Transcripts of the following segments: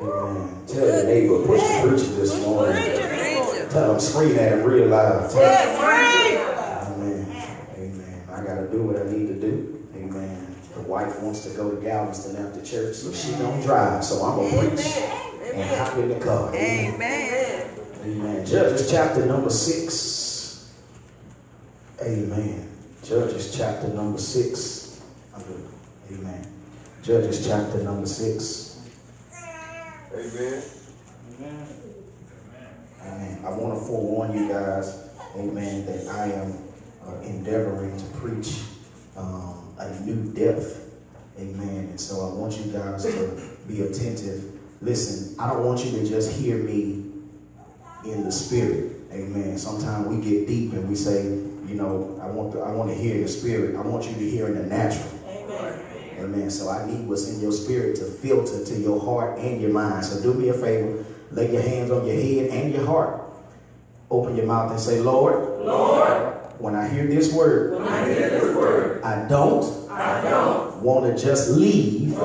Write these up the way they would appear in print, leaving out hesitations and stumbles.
Amen. Tell your neighbor, push the preacher this morning. Tell them, scream at him real loud. Amen. Amen. I got to do what I need to do. Amen. The wife wants to go to Galveston after church, so she don't drive. So I'm going to preach and hop in the car. Amen. Amen. Judges chapter number 6. Amen. Judges chapter number 6. Amen. Judges chapter number 6. Amen. Amen. Amen. I want to forewarn you guys, amen, that I am endeavoring to preach a new depth. Amen. And so I want you guys to be attentive. Listen, I don't want you to just hear me in the spirit. Amen. Sometimes we get deep and we say, you know, I want to hear in the spirit. I want you to hear in the natural. Amen. Amen. So I need what's in your spirit to filter to your heart and your mind. So do me a favor. Lay your hands on your head and your heart. Open your mouth and say, Lord, when I hear this word, I don't want to just leave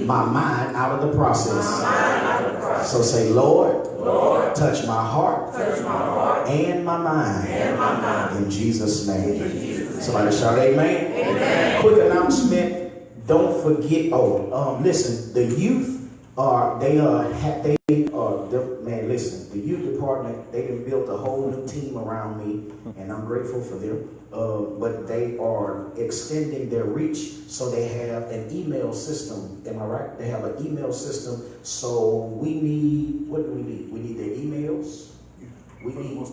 my mind out of the process. So say, Lord, touch my heart and my mind. In Jesus' name. Somebody shout amen. Amen. Quick announcement. Don't forget, listen, the youth man, listen, the youth department, they have built a whole new team around me, and I'm grateful for them. But they are extending their reach, so they have an email system. Am I right? They have an email system. So we need, what do we need? We need their emails. We need.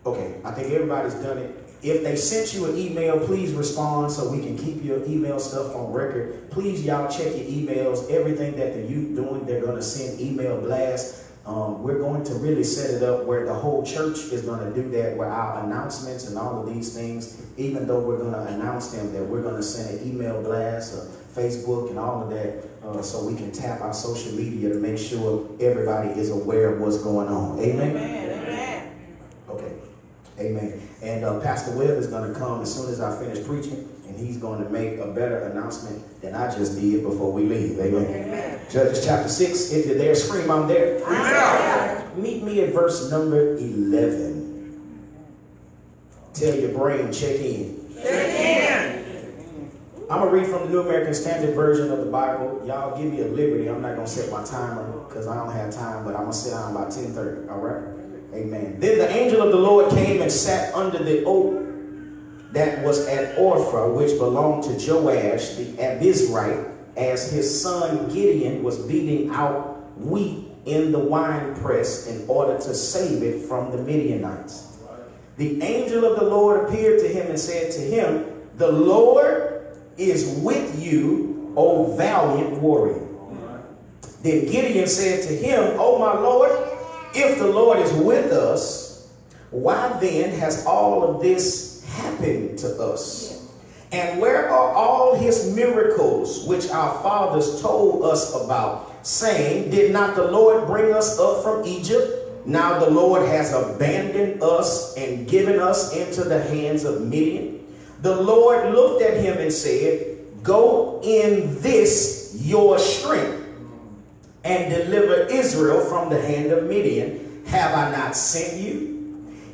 Okay, I think everybody's done it. If they sent you an email, please respond so we can keep your email stuff on record. Please, y'all, check your emails. Everything that the youth doing, they're going to send email blasts. We're going to really set it up where the whole church is going to do that, where our announcements and all of these things, even though we're going to announce them, that we're going to send an email blast, Facebook and all of that, so we can tap our social media to make sure everybody is aware of what's going on. Amen? Amen. Okay. Amen. And Pastor Webb is going to come as soon as I finish preaching, and he's going to make a better announcement than I just did before we leave. Amen. Amen. Judges chapter 6. If you're there, scream, I'm there. Amen. Meet me at verse number 11. Tell your brain, check in. Check in. I'm going to read from the New American Standard Version of the Bible. Y'all give me a liberty. I'm not going to set my timer because I don't have time, but I'm going to sit down by 10:30. All right? Amen. Then the angel of the Lord came and sat under the oak that was at Ophrah, which belonged to Joash the Abizrite, as his son Gideon was beating out wheat in the winepress in order to save it from the Midianites. The angel of the Lord appeared to him and said to him, "The Lord is with you, O valiant warrior." Then Gideon said to him, "O my Lord, if the Lord is with us, why then has all of this happened to us? And where are all his miracles which our fathers told us about, saying, did not the Lord bring us up from Egypt? Now the Lord has abandoned us and given us into the hands of Midian." The Lord looked at him and said, "Go in this your strength and deliver Israel from the hand of Midian. Have I not sent you?"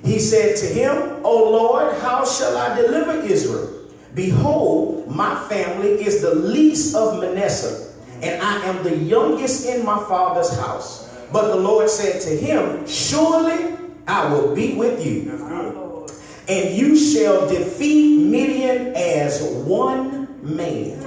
He said to him, "O Lord, how shall I deliver Israel? Behold, my family is the least of Manasseh, and I am the youngest in my father's house." But the Lord said to him, "Surely I will be with you, and you shall defeat Midian as one man."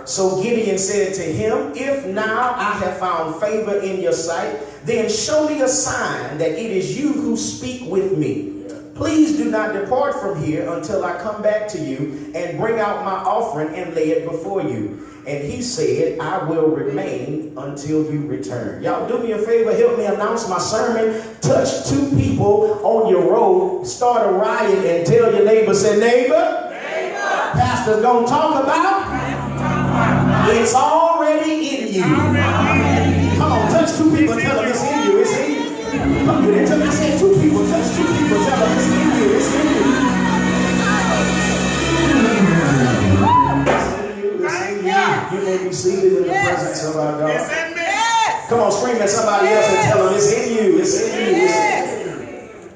So Gideon said to him, "If now I have found favor in your sight, then show me a sign that it is you who speak with me. Please do not depart from here until I come back to you and bring out my offering and lay it before you." And he said, "I will remain until you return." Y'all do me a favor, help me announce my sermon. Touch two people on your road, start a riot, and tell your neighbor, say, "Neighbor, pastor's gonna talk about it's already in you." Come on, touch two people, tell them it's in you, it's in you. Come on, I said two people, touch two people, tell them it's in you, it's in you. It's in you, it's in you. You may be seated in the presence of our God. It's in me. Come on, scream at somebody else and tell them it's in you. It's in you. It's in you.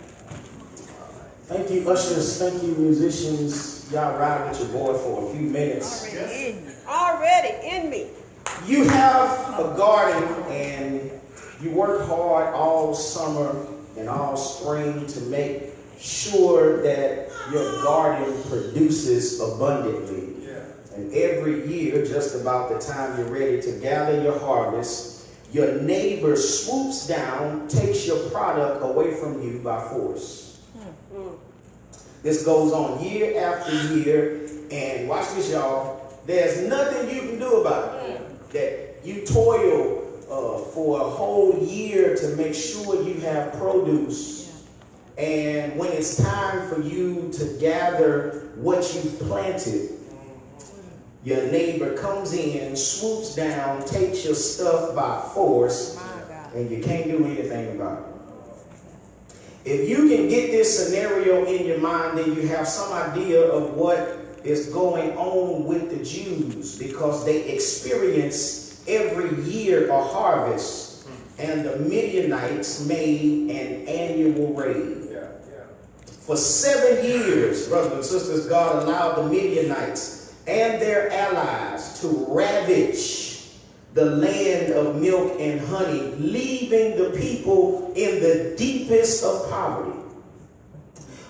Thank you, ushers. Thank you, musicians. Y'all ride with your boy for a few minutes. Already in me. You have a garden and you work hard all summer and all spring to make sure that your garden produces abundantly. And every year, just about the time you're ready to gather your harvest, your neighbor swoops down, takes your product away from you by force. This goes on year after year, and watch this, y'all. There's nothing you can do about it. That you toil for a whole year to make sure you have produce. And when it's time for you to gather what you've planted, your neighbor comes in, swoops down, takes your stuff by force, and you can't do anything about it. If you can get this scenario in your mind, then you have some idea of what is going on with the Jews, because they experience every year a harvest, and the Midianites made an annual raid. For 7 years, brothers and sisters, God allowed the Midianites and their allies to ravage the land of milk and honey, leaving the people in the deepest of poverty.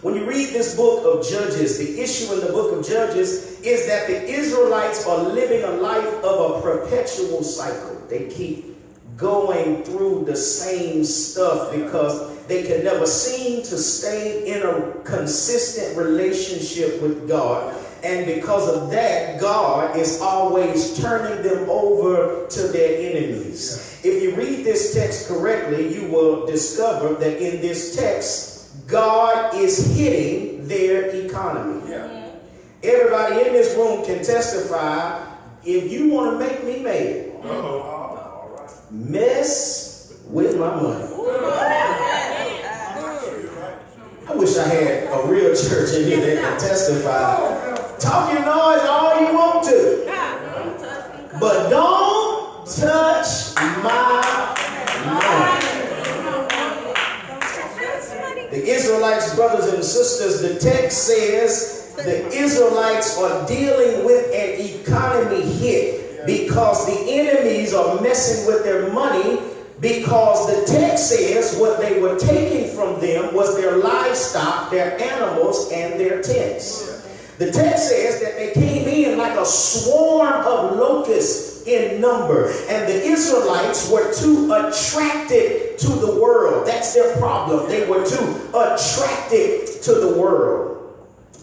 When you read this book of Judges, the issue in the book of Judges is that the Israelites are living a life of a perpetual cycle. They keep going through the same stuff because they can never seem to stay in a consistent relationship with God. And because of that, God is always turning them over to their enemies. If you read this text correctly, you will discover that in this text, God is hitting their economy. Everybody in this room can testify, if you want to make me mad, mess with my money. I wish I had a real church in here that can testify. Talk your noise all you want to, but don't touch my money. The Israelites, brothers and sisters, the text says the Israelites are dealing with an economy hit because the enemies are messing with their money, because the text says what they were taking from them was their livestock, their animals, and their tents. The text says that they came in like a swarm of locusts in number, and the Israelites were too attracted to the world. That's their problem. They were too attracted to the world.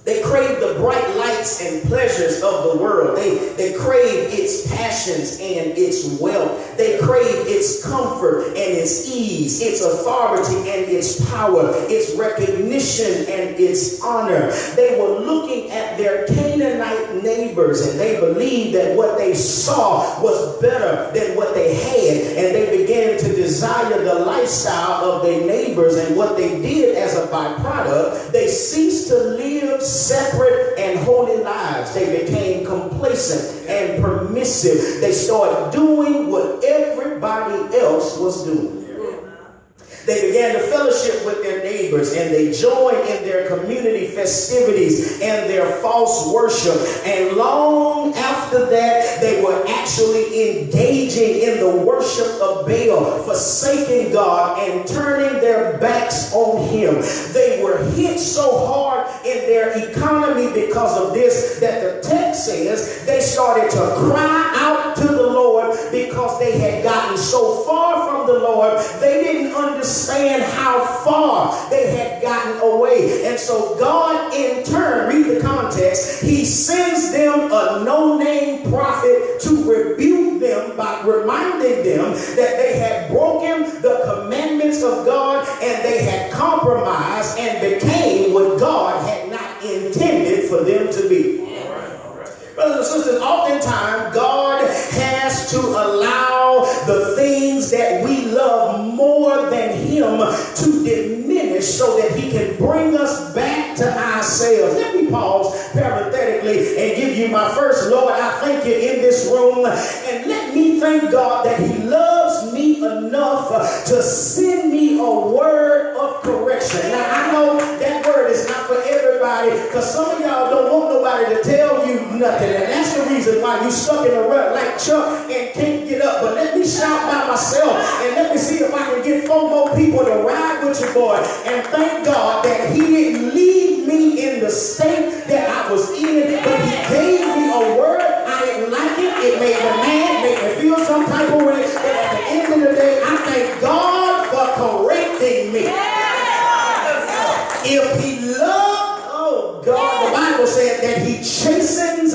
They crave the bright lights and pleasures of the world. They crave its passions and its wealth. They crave its comfort and its ease, its authority and its power, its recognition and its honor. They were looking at their Canaanite neighbors, and they believed that what they saw was better than what they had, and they began to desire the lifestyle of their neighbors. And what they did as a byproduct, they ceased to live separate and holy lives. They became complacent and permissive. They started doing what everybody else was doing. They began to fellowship with their neighbors, and they joined in their community festivities and their false worship. And long after that, they were actually engaging in the worship of Baal, forsaking God and turning their backs on him. They were hit so hard in their economy because of this that the text says they started to cry out to the Lord, because they had gotten so far from the Lord, they didn't understand how far they had gotten away. And so God in turn, read the context, he sends them a no-name prophet to rebuke them by reminding them that they had broken the commandments of God, and they had compromised and became what God had not intended for them to be. Brothers and sisters, oftentimes God has to allow the things that we love more than him to diminish finished so that he can bring us back to ourselves. Let me pause parenthetically and give you my first. Lord, I thank you in this room, and let me thank God that he loves me enough to send me a word of correction. Now, I know that word is not for everybody, because some of y'all don't want nobody to tell you nothing, and that's the reason why you stuck in a rut like Chuck and can't get up. But let me shout by myself, and let me see if I can get 4 more people to ride with your boy. And thank God that he didn't leave me in the state that I was in, but he gave me a word. I didn't like it. It made me mad, made me feel some type of way. But at the end of the day, I thank God for correcting me. If he loved, oh God, the Bible said that he chastens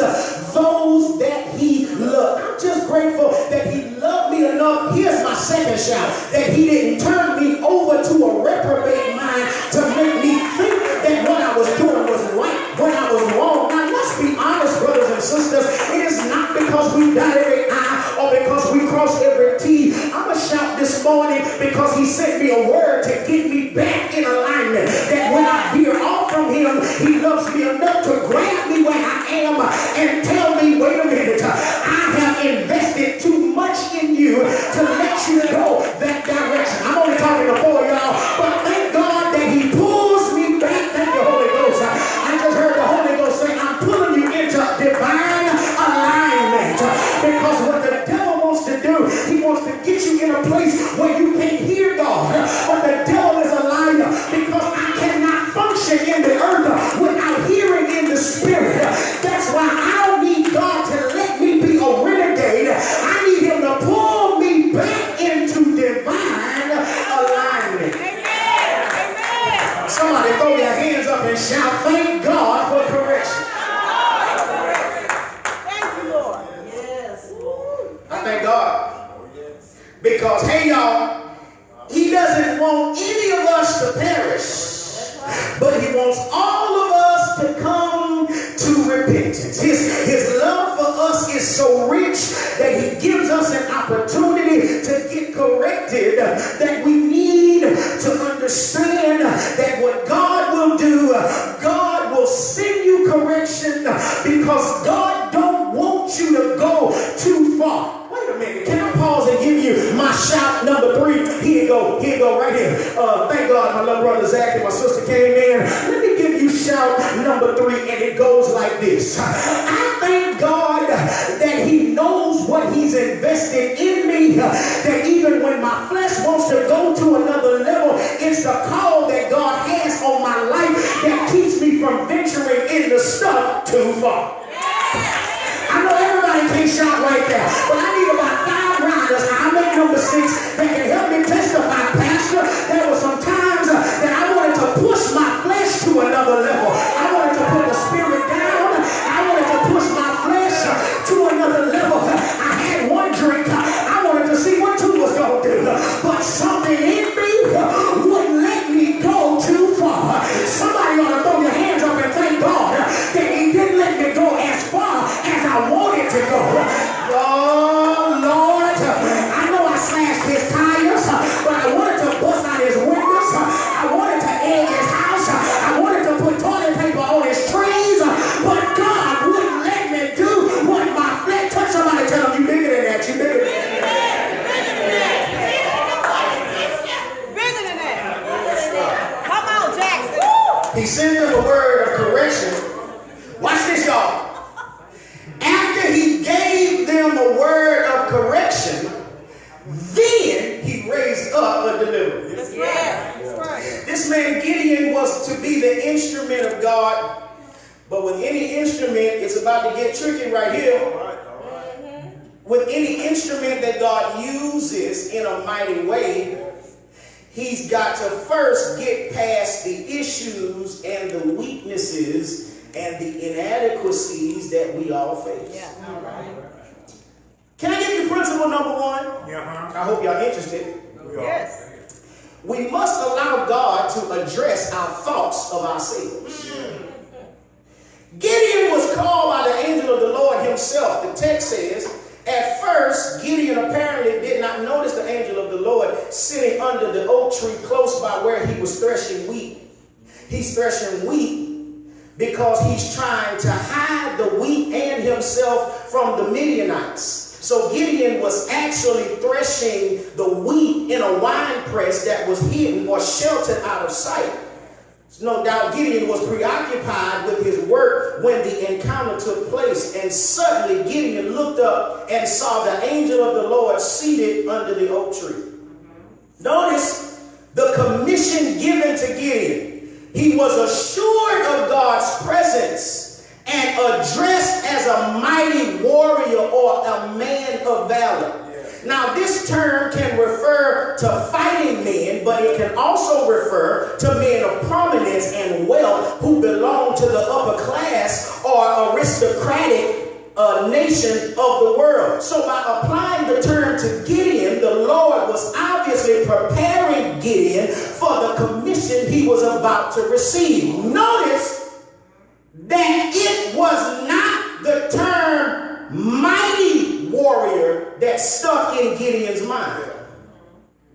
those that he loved. I'm just grateful that he loved me enough. Here's my second shout, that he didn't turn me over to a reprobate mind to make me think that what I was doing was right when I was wrong. Now let's be honest, brothers and sisters. It is not because we dot every I or because we cross every T. I'm going to shout this morning because he sent me a word to get me back in alignment. That when I veer off from him, he loves me enough to grab me where I am and tell me, wait a minute, I have invested too much in you to let you go that direction. I'm only talking to 4 y'all, but thank God that he pulls me back. Thank you, Holy Ghost. I just heard the Holy Ghost say, I'm pulling you into divine alignment. Because what the devil wants to do, he wants to get you in a place where you can't hear God. But the devil is a liar, because I cannot function in the earth without hearing in the spirit. That's why I don't need God to let me be a renegade. I need him to pull me back into divine alignment. Amen. Somebody throw their hands up and shout, thank God for correction. Thank you, Lord. Yes, Lord. I thank God. Because, hey, y'all, he doesn't want any of us to perish, but he wants all of us to come to repentance. His love for us is so rich that he gives us an opportunity to get corrected, that we need to understand that what God will do, God will send you correction, because God don't want you to go too far. Wait a minute, can I pause and give you my shout number 3? Here you go, right here. Thank God my little brother Zach and my sister came in. Let me give you shout number 3, and it goes like this. I thank God that he knows what he's invested in me, that even when my flesh wants to go to another level, it's the call that God has on my life that keeps me from venturing into stuff too far. I know everybody can't shout right there, but I need about 5 riders. I make number 6 that can help me testify, Pastor. There were some times that I wanted to push my flesh to another level. I wanted to put the spirit down. I wanted to push my flesh to another level. I had 1 drink. I wanted to see what 2 was going to do. But something in me wouldn't let me go too far. Somebody ought to throw your hands up and thank God that he didn't let me go as far as I wanted to go. Oh, Lord, I know I slashed his tires, but I wanted to bust out his windows. I wanted to egg his house. I wanted to put toilet paper on his trees, but God wouldn't let me do what my flesh. Touch somebody, tell them you bigger than that. You bigger than that. Bigger than that. Come on, Jackson. He sent them a word of correction. Watch this, y'all. After he gave them a word of correction, then he raised up a deliverer. That's right. That's right. This man Gideon was to be the instrument of God, but with any instrument, it's about to get tricky right here. With any instrument that God uses in a mighty way, he's got to first get past the issues and the weaknesses and the inadequacies that we all face. Yeah. All right. Can I give you principle number 1? I hope y'all interested. Yes. We must allow God to address our thoughts of ourselves. Gideon was called by the angel of the Lord himself. The text says, at first, Gideon apparently did not notice the angel of the Lord sitting under the oak tree close by where he was threshing wheat. He's threshing wheat because he's trying to hide the wheat and himself from the Midianites. So Gideon was actually threshing the wheat in a wine press that was hidden or sheltered out of sight. No doubt Gideon was preoccupied with his work when the encounter took place, and suddenly Gideon looked up and saw the angel of the Lord seated under the oak tree. Notice the commission given to Gideon. He was assured of God's presence and addressed as a mighty warrior or a man of valor. Now, this term can refer to fighting men, but it can also refer to men of prominence and wealth who belong to the upper class or aristocratic nation of the world. So by applying the term to Gideon, the Lord was obviously preparing Gideon for the commission he was about to receive. Notice that it was not the term mighty warrior that stuck in Gideon's mind.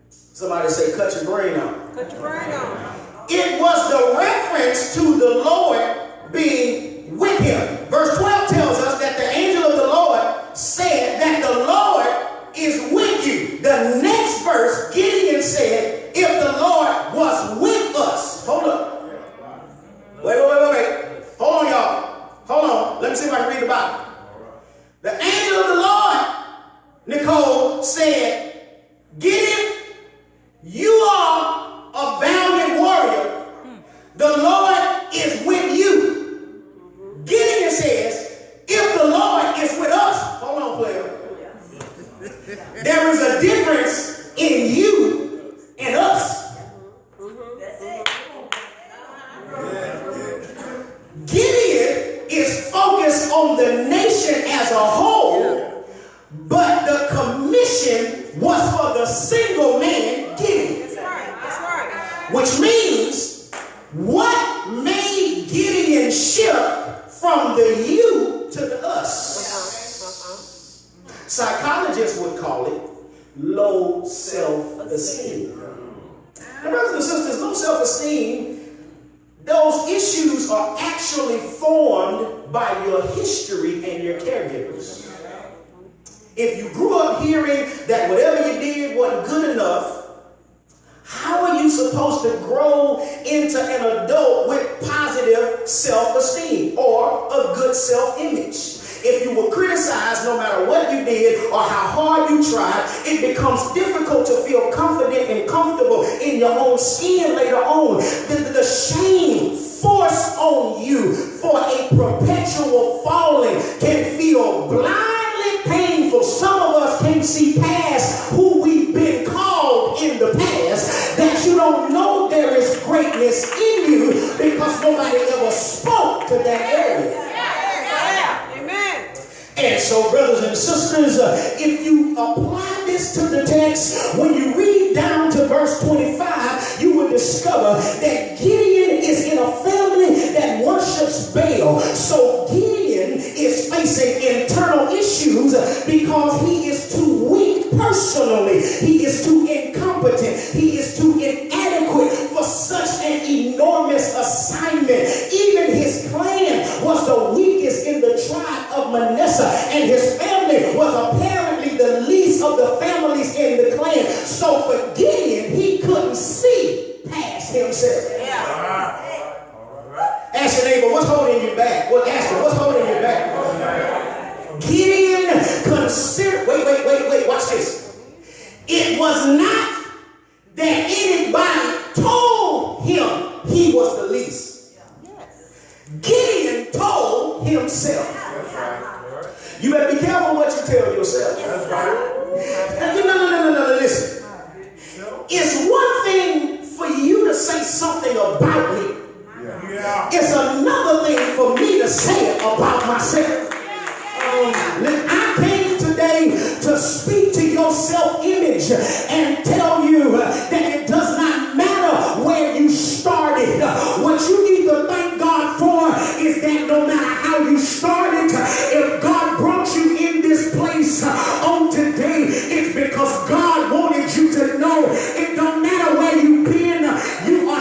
Somebody say, cut your brain out. Cut your brain out. It was the reference to the Lord being with him. Verse 12 tells us that the angel of the Lord said that the Lord is with you. The next verse, Gideon said, if the Lord was with us. Hold up. Wait. Hold on, y'all. Hold on. Let me see if I can read the Bible. The angel of the Lord, Nicole, said, Gideon, you are a valiant warrior. The Lord is with you. Gideon says, if the Lord is with us, hold on, player. There is a difference in you and us. Gideon is focused on the nation as a whole, but the commission was for the single man, Gideon. That's right. Which means, what made Gideon shift from the you to the us? Psychologists would call it low self-esteem. Now, brothers and sisters, low self-esteem, those issues are actually formed by your history and your caregivers. If you grew up hearing that whatever you did wasn't good enough, how are you supposed to grow into an adult with positive self-esteem or a good self-image? If you were criticized no matter what you did or how hard you tried, it becomes difficult to feel confident and comfortable in your own skin later on. The shame forced on you for a perpetual falling can feel blindly painful. Some of us can't see past who we've been called in the past, that you don't know there is greatness in you because nobody ever spoke to that area. And so, brothers and sisters, if you apply this to the text, when you read down to verse 25, you will discover that Gideon is in a family that worships Baal. So Gideon is facing internal issues because he is too weak personally. He is too incompetent. He is too inadequate for such an enormous assignment. Even his clan was the weakest in the tribe of Manasseh, and his family was apparently the least of the families in the clan. So for Gideon, he couldn't see past himself. Ask your neighbor, what's holding you back? Well, ask him, what's holding you back? Gideon considered, wait, watch this. It was not that anybody told him he was the least. Gideon told himself. You better be careful what you tell yourself. No, listen. It's one thing for you to say something about me. It's another thing for me to say it about myself. I came today to speak to your self-image and tell you that it does not matter where you started. What you need to thank God for is that no matter how you started, if God brought you in this place on today, it's because God wanted you to know it don't matter where you've been, you are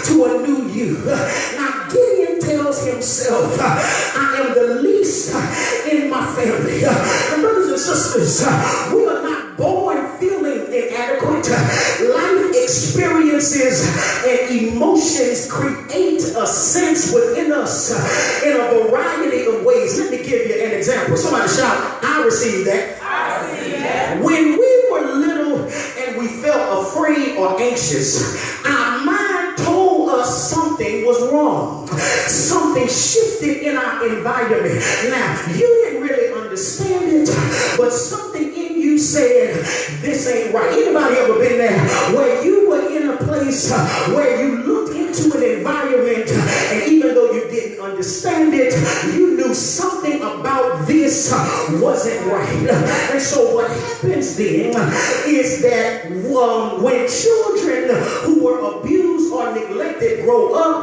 to a new you. Now Gideon tells himself, I am the least in my family. And brothers and sisters, we are not born feeling inadequate. Life experiences and emotions create a sense within us in a variety of ways. Let me give you an example. Somebody shout, I received that. I receive that. When we were little and we felt afraid or anxious, our mind told us something was wrong. Something shifted in our environment. Now, you didn't really understand it, but something in you said, this ain't right. Anybody ever been there where you were in a place where you looked into an environment and even though you didn't understand it, you knew something about this wasn't right. And so what happens then is that when children who were abused or neglected grow up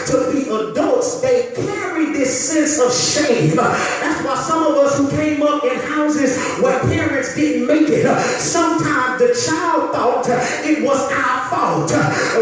to be adults, they carry this sense of shame. That's why some of us who came up in houses where parents didn't make it, sometimes the child thought it was our fault.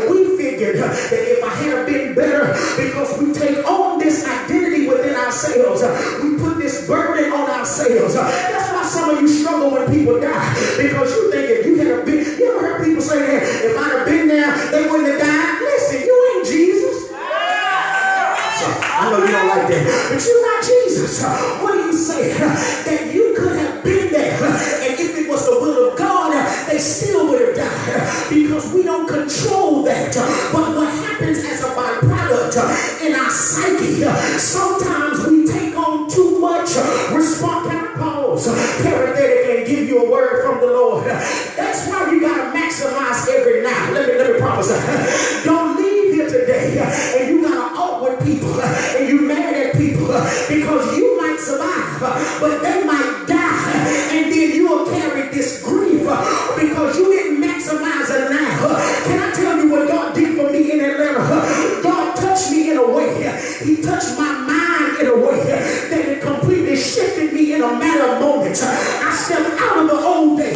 We figured that if I had been better, because we take on this identity within ourselves, we put this burden on ourselves. That's why some of you struggle when people die, because you think if you had been, you ever heard people say that if I'd have been there, they wouldn't have died? Listen, you ain't Jesus. So, I know you don't like that, but you're not Jesus. What do you say? That you could have been there, and if it was the will of God, they still would have died, because we don't control that. But what happens as a byproduct in our psyche, sometimes we take on too much response. Can I pause parenthetically and give you a word from the Lord? That's why you got to maximize every now. Let me prophesy. Don't leave here today and you got to out with people and you mad at people because you might survive, but they might die, and then you'll carry this grief because you didn't maximize it now. Can I tell you what God did for me in Atlanta? God touched me in a way. He touched my mind in a way that it completely shifted me in a matter of moments. I stepped out of the old day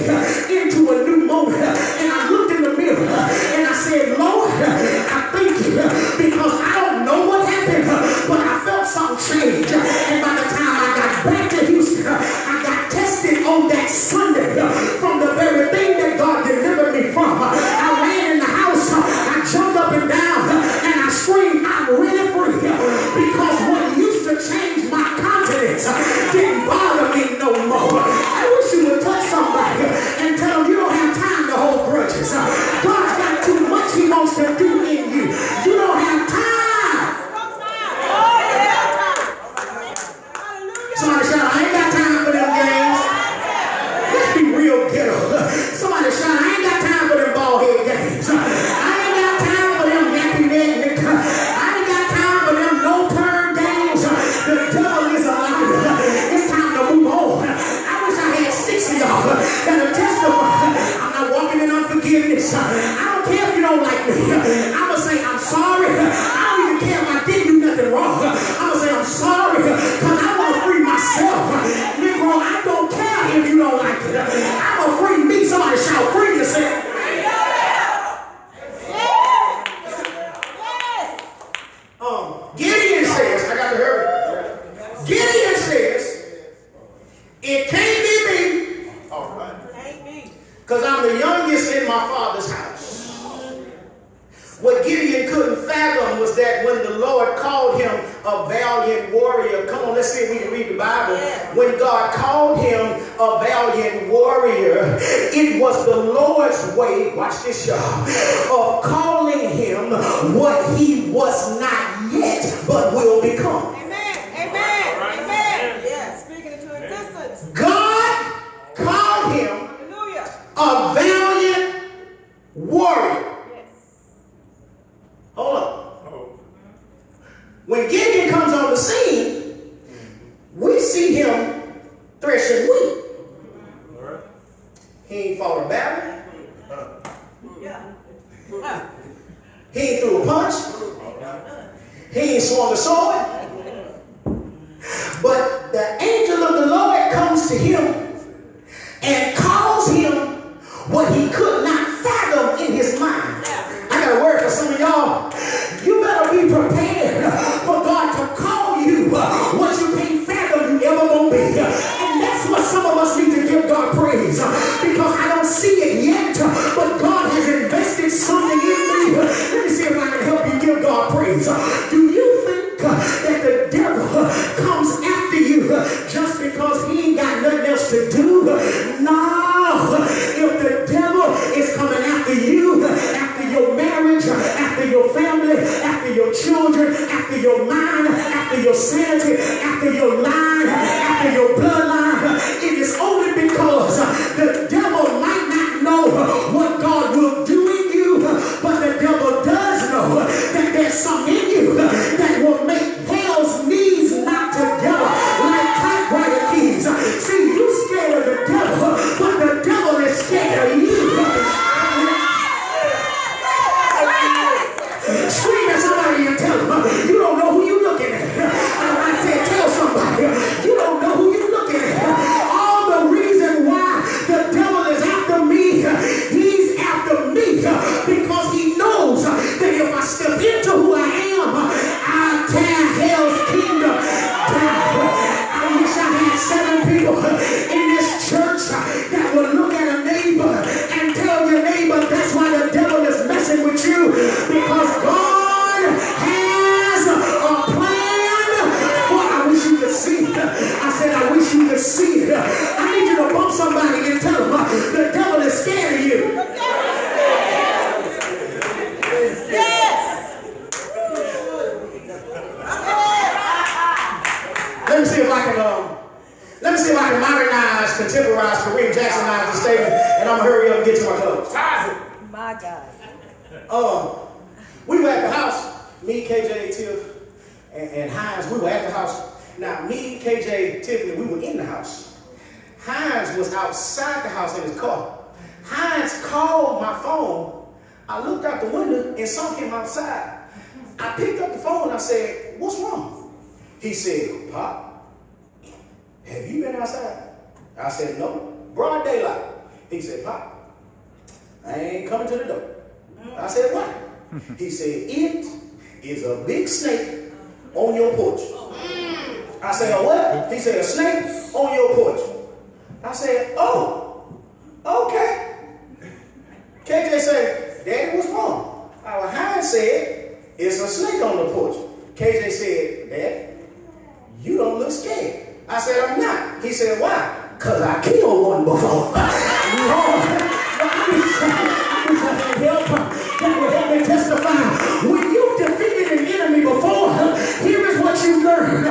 into a new moment, and I looked in the mirror and I said, Lord, I thank you, because I don't know what happened, but I felt something change. And by the time I got back to Houston, I got tested on that Sunday from the very thing that God delivered me from. I ran in the house, I jumped up and down, and I screamed, I'm really free, because what used to change my confidence didn't bother me no more. I wish you would touch somebody and tell them you don't have time to hold grudges. God's got too much He wants to do in you. You don't have time. Somebody shout, I ain't got time for them games. Let's be real ghetto. Somebody shout, I ain't got time for them ball head games. I ain't got time for them yappy neck. I ain't got time for them no turn games. The devil is a liar. It's time to move on. I wish I had 6 of y'all that'll testify. I'm not walking in unforgiveness. I don't care if you don't like me. I'm going to say I'm sorry. I don't even care if I didn't do nothing wrong. I'm going to say I'm sorry because I want to free myself. Negro, I don't care if you don't like it. I'm going to free me. Somebody shout, free yourself. Gideon says, I got to hurry. Gideon says, it can't be me. All right. Because I'm the youngest in my father's house. What Gideon couldn't fathom was that when the Lord called him a valiant warrior, come on, let's see if we can read the Bible. When God called him a valiant warrior, it was the Lord's way, watch this y'all, of calling him what he was not yet, but will become. Amen. Amen. Amen. Yeah. Speaking into existence. God called him a valiant warrior. Hold on. When Gideon comes on the scene, we see him threshing wheat. He ain't fought a battle. He ain't threw a punch. He ain't swung a sword. But the angel of the Lord comes to him and calls him what he could not fathom in his mind. I got a word for some of y'all. your children, after your mind, after your sanity, after your line, after your bloodline. It is only because the devil might not know what God will do in you, but the devil does know that there's something in you that will make hell's knees knock together like typewriter keys. See, you scared of the devil, but the devil is scared of you. Scream at somebody and tell them, you don't know who you're looking at. I said, tell somebody, you don't know who you're looking at. All the reason why the devil is after me, he's after me because he knows that if I step into who I am, I'll tear hell's kingdom down. I wish I had 7 people in this church that would look at a neighbor and tell your neighbor that's why the devil is messing with you, because God has a plan for, I wish you could see it. I said I wish you could see it. I need you to bump somebody and tell them the devil is scared of you. Let me see if I can modernize, contemporize, Kareem Jacksonize the statement, and I'm gonna hurry up and get to my clothes. My God. We were at the house, me, KJ, Tiff, and Hines, we were at the house. Now, me, KJ, Tiffany, we were in the house. Hines was outside the house in his car. Hines called my phone. I looked out the window and saw him outside. I picked up the phone. I said, what's wrong? He said, Pop, have you been outside? I said, no, broad daylight. He said, Pop, I ain't coming to the door. I said, what? He said, it is a big snake on your porch. I said, a what? He said, a snake on your porch. I said, oh, okay. KJ said, Daddy, what's wrong? Our Hines said, it's a snake on the porch. KJ said, Dad, you don't look scared. I said, I'm not. He said, why? Because I killed one before. That will help me testify. When you defeated an enemy before, here is what you learned.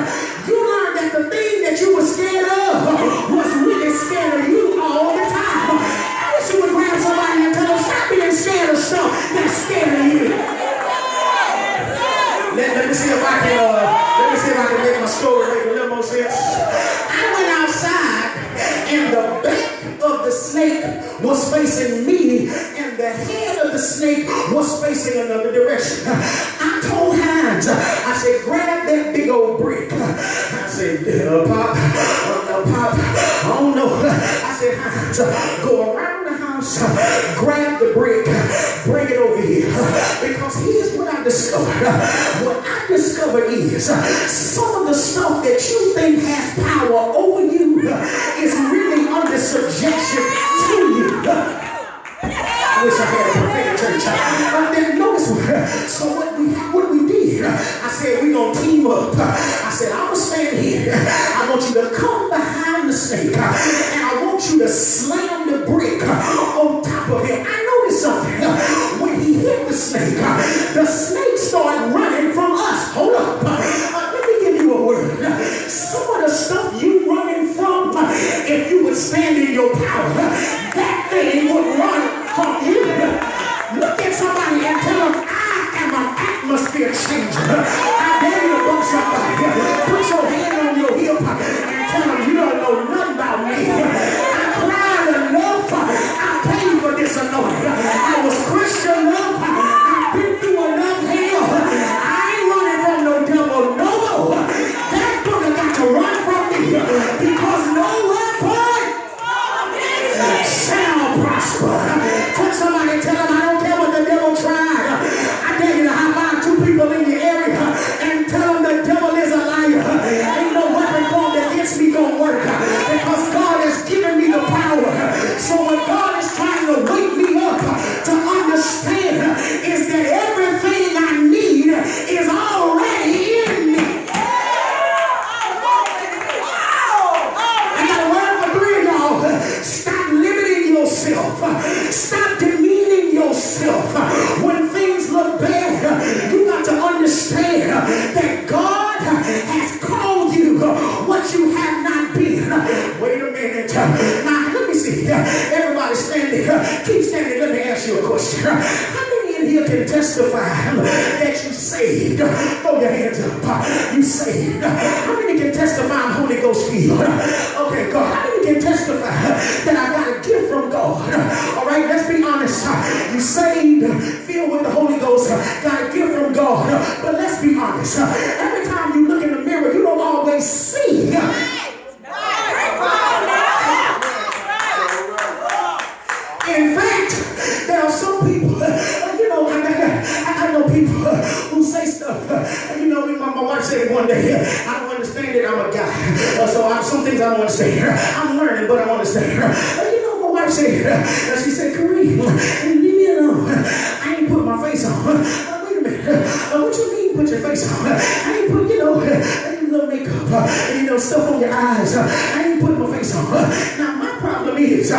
You learned that the thing that you were scared of was really scared of you all the time. I wish you would grab somebody and tell them, stop being scared of stuff that's scared of you. Let me see if I can make my story make a little more sense. I went outside and the back of the snake was facing me and the head of the snake was facing another direction. I told Hines, I said, grab that big old brick. I said, Pop, I don't know. I said, Hines, go around the house, grab the brick, bring it over here. Because here's what I discovered. What I discovered is some of the stuff that you think has power over you is really under subjection to you. I wish I had a prophetic church. Then notice, so what we did, I said, we're going to team up. I said, I'm going to stand here. I want you to come behind the snake, and I want you to slam the brick on top of him. I noticed something. When he hit the snake started running from us. Hold up. Let me give you a word. Some of the stuff you running from, if you would stand in your power, that thing would run from you. Look at somebody and tell them, I am an atmosphere changer. I dare you to bump somebody. Put your hand on your hip and tell them, you don't know nothing about me. I cried enough. I paid for this anointing. I was Christian enough. I've been through enough hell. I ain't running from no devil no more. That booger got to run from me because no weapon shall prosper. Touch somebody, tell them, I don't care what the devil tried. I dare you to high five 2 people in your area and tell them the devil is a liar. Ain't no How many in here can testify that you saved? Throw your hands up. You saved. How many can testify I'm Holy Ghost filled? Okay, God. How many can testify that I got a gift from God? All right, let's be honest. You saved, filled with the Holy Ghost, got a gift from God. But let's be honest. Every time you look in the mirror, you don't always see. In fact, there are some people, I know people who say stuff. My wife said one day, I don't understand it, I'm a guy. Some things I don't understand. I'm learning, but I understand. My wife said, she said, Kareem, leave me alone. I ain't put my face on. Wait a minute. What you mean put your face on? I ain't put, little makeup, stuff on your eyes. I ain't put my face on. Now, my problem is,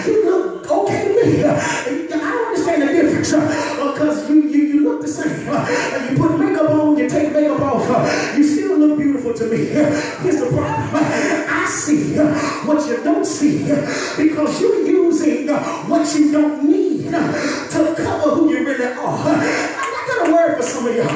you look okay to me. I don't understand the difference because you look the same. You put makeup on, you take makeup off, you still look beautiful to me. Here's the problem. I see what you don't see because you're using what you don't need to cover who you really are. I got a word for some of y'all.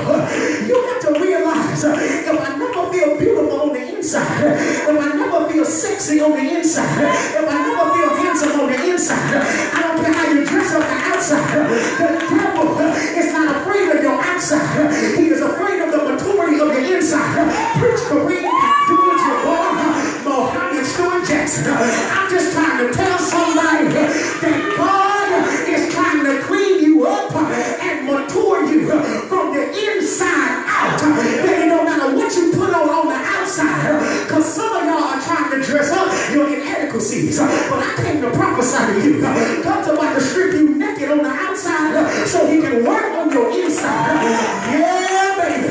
You have to realize if I never feel beautiful on the inside, if I never feel sexy on the inside, if I never feel handsome on the inside, I don't care how you dress on the outside. The devil is not afraid of your outside. He is afraid of the maturity of your inside. Preach Kareem, George, your boy, Mohammed Stewart Jackson. I'm just trying to tell somebody that God is trying to clean you up and mature you from the inside out. That it don't matter what you put on the outside, because some of y'all are trying to dress up your inadequacies. But I came to prophesy to you. God's about to strip you naked on the outside so he can work on your inside. Yeah, baby.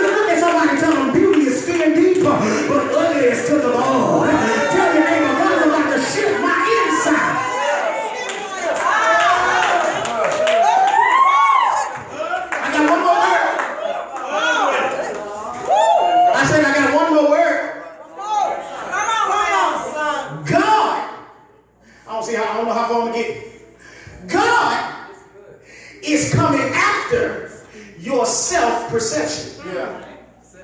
Look at somebody, tell them beauty is skin deep, but ugly is to the Lord. Tell your neighbor, God's about to shift my inside. I got one more word. I said I got one more word. God, I don't know how far I'm gonna get. God is coming after your self-perception. Yeah.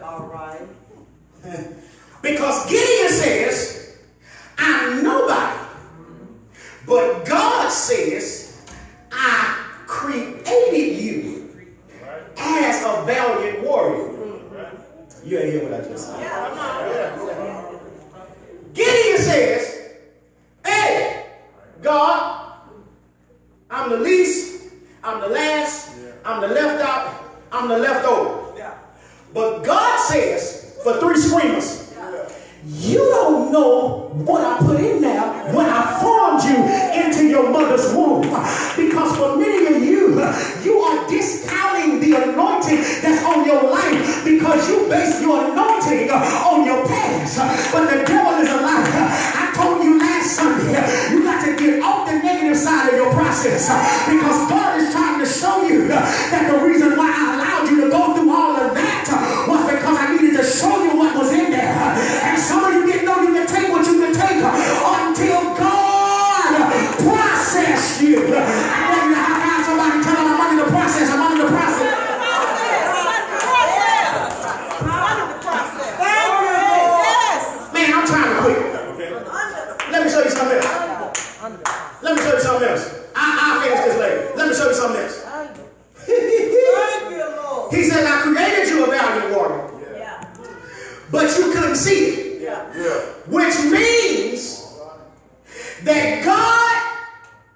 All right. Because Gideon says, I'm nobody. But God says, I created you as a valiant warrior. You ain't hear what I just said. Gideon says, hey, God, I'm the least, I'm the last, I'm the left out, I'm the leftover. But God says, for three screamers, you don't know what I put in there when I formed you into your mother's womb. Because for many of you, you are discounting the anointing that's on your life because you base your anointing on your past. But the devil is a liar. I told you last Sunday, you got to get off the negative side of your process because God is trying to show you that the reason why I allowed you to go through all of that was because I needed to show you what was in there. And some of you didn't know you could take what you could take until God processed you. I want you to high five somebody, tell them I'm under the process, I'm under the process. Man, I'm trying to quit. Let me show you something else. Let me show you something else. I'll finish this later. Let me show you something else. He said, I created you a valiant warrior. But you couldn't see it. Which means that God,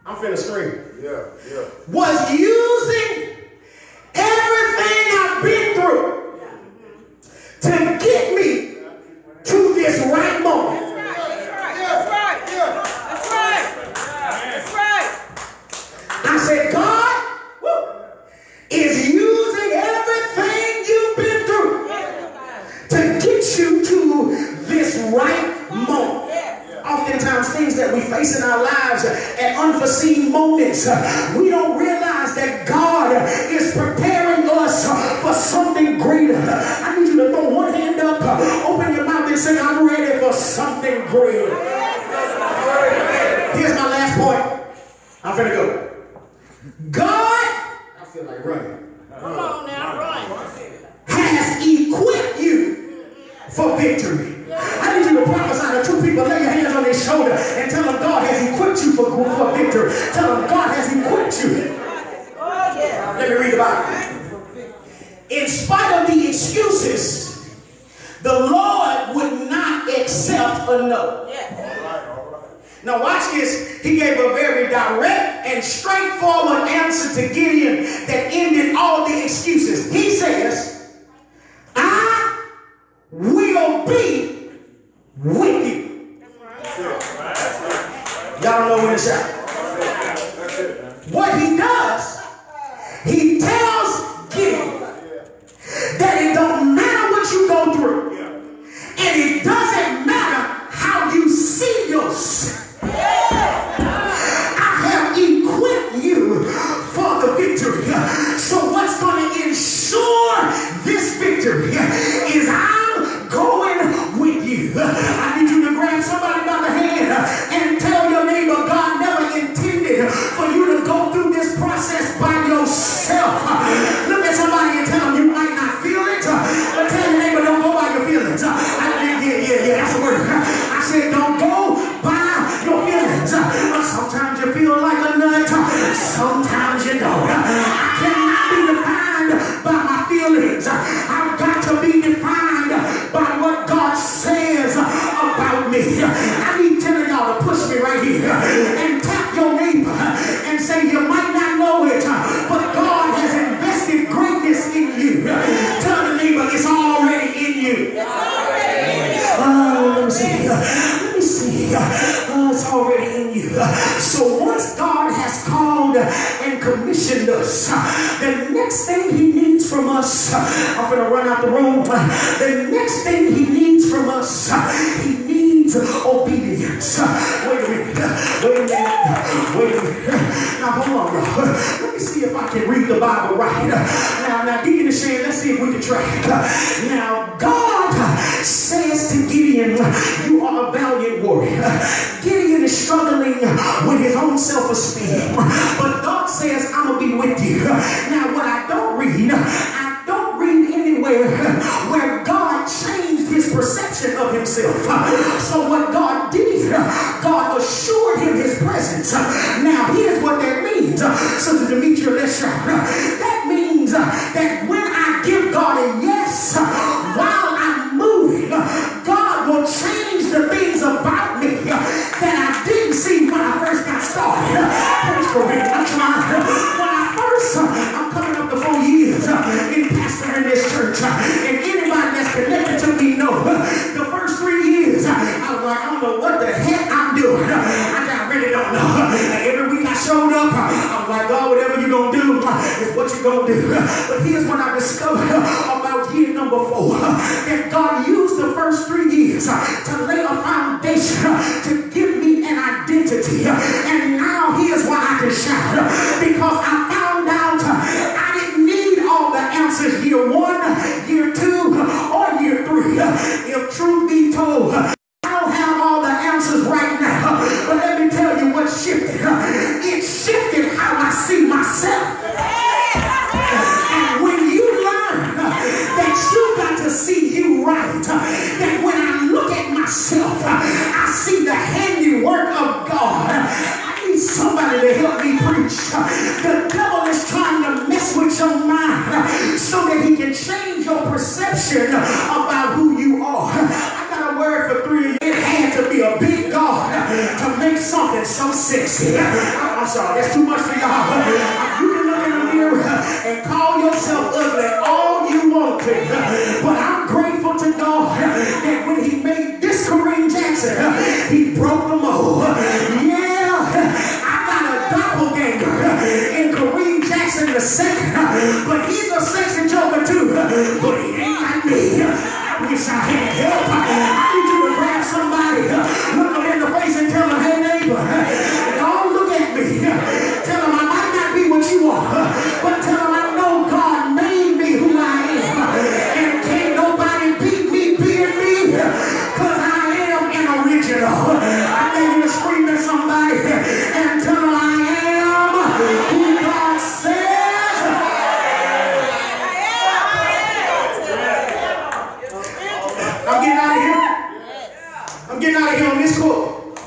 I'm finna scream, was using everything I've been through to get me to this right moment. I said, God is using everything you've been through to get you to this right moment. Oftentimes things that we face in our lives at unforeseen moments, we don't realize that God is preparing us for something greater. I need you to throw one hand up, open your mouth and say, I'm ready for something greater. Here's my last point. I'm finna go. God victory. I need you to prophesy to two people. Lay your hands on their shoulder and tell them God has equipped you for victory. Tell them God has equipped you. Let me read the Bible. In spite of the excuses, the Lord would not accept a no. Now watch this. He gave a very direct and straightforward answer to Gideon that ended all the excuses. He says, I will be with you. Y'all know when to shout. What he does, he tells Gideon that it don't matter what you go through, and it doesn't matter how you see yourself. I have equipped you for the victory. So what's going to ensure this victory is I'm going with you. I need you to grab somebody by the hand and tell your neighbor, God never intended for you to go through this process by yourself. Look at somebody and tell them you might not feel it, but tell your neighbor don't go by your feelings. Yeah, that's a word. I said don't go by your feelings. Sometimes you feel like a nut, sometimes you don't. I cannot be defined by my feelings. I've got to be defined by what God says about me. I need 10 of y'all to push me right here and tap your neighbor and say you might not know it, but God has invested greatness in you. Tell the neighbor it's already in you. Let me see. It's already in you. So once God has called and commissioned us, the next thing he needs from us, I'm going to run out the room. The next thing he needs from us, he needs obedience. Wait a minute. Now hold on, bro. Let me see if I can read the Bible right. Now Gideon is saying, let's see if we can track. Now God says to Gideon, you are a valiant warrior. Gideon is struggling with his own self-esteem, but God says, I'm going to be with you. Now what I don't read anywhere where God changed his perception of himself. So what God did, God assured him his presence. Now here's what that means. Sister Demetria, let's shout. That means that when I give God a yes, while I'm moving, God will change the things about me that I didn't see when I first got started. Praise Kareem. I'm coming up to 4 years in pastoring this church, and anybody that's connected to me know the first 3 years I was like, I don't know what the heck I'm doing. I really don't know. And every week I showed up, I was like, God, whatever you're gonna do is what you're gonna do. But here's what I discovered about year number 4, that God used the first 3 years to lay a foundation to give me an identity. And now here's why I can shout, because I found out I didn't need all the answers year 1, year 2, or year 3. If truth be told, I don't have all the answers right now, but let me tell you what shifted. It shifted how I see myself. And when you learn that you got to see you right, that when I look at myself, I see the handiwork of God. I need somebody to help me preach. The devil is trying to mess with your mind so that he can change your perception about who you are. I got a word for 3 of you. It had to be a big God to make something so sexy. I'm sorry, that's too much for y'all. You can look in the mirror and call yourself ugly all you want to, but I'm grateful to God that when he made this Kareem Jackson, he broke the mold. Yeah, I got a doppelganger in Kareem Jackson II, but he's a sexy joker too, but he ain't like me. I wish I had help. I need you to grab somebody, look them in the face and tell them, hey neighbor, don't look at me. Tell them I might not be what you are, but tell them I know God made me who I am. And can't nobody beat me being me, because I am an original. I need you to scream at somebody and tell them I am who God says getting out of here on this quote.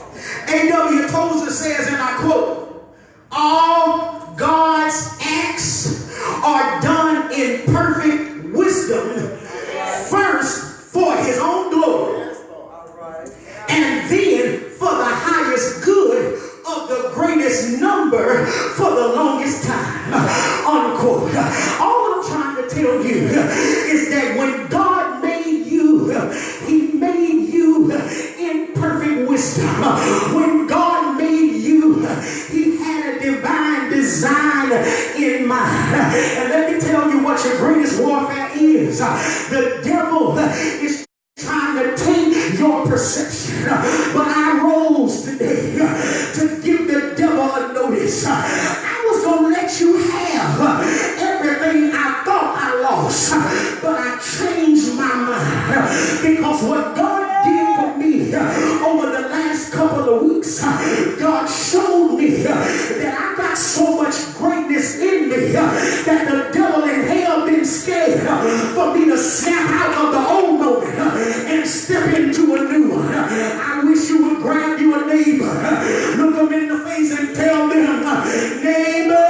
A.W. Tozer says, and I quote, all God's acts are done in perfect wisdom, first for his own glory, and then for the highest good of the greatest number for the longest time. Unquote. All I'm trying to tell you is that when God made you, he made you in perfect wisdom. When God made you, he had a divine design in mind. And let me tell you what your greatest warfare is. The devil is trying to take your perception. But I rose today to give the devil a notice. I was going to let you have everything I thought I lost, but I changed my mind, because what God did for me over the last couple of weeks, God showed me that I got so much greatness in me that the devil in hell been scared for me to snap out of the old moment and step into a new one. I wish you would grab you a neighbor, look them in the face and tell them, neighbor,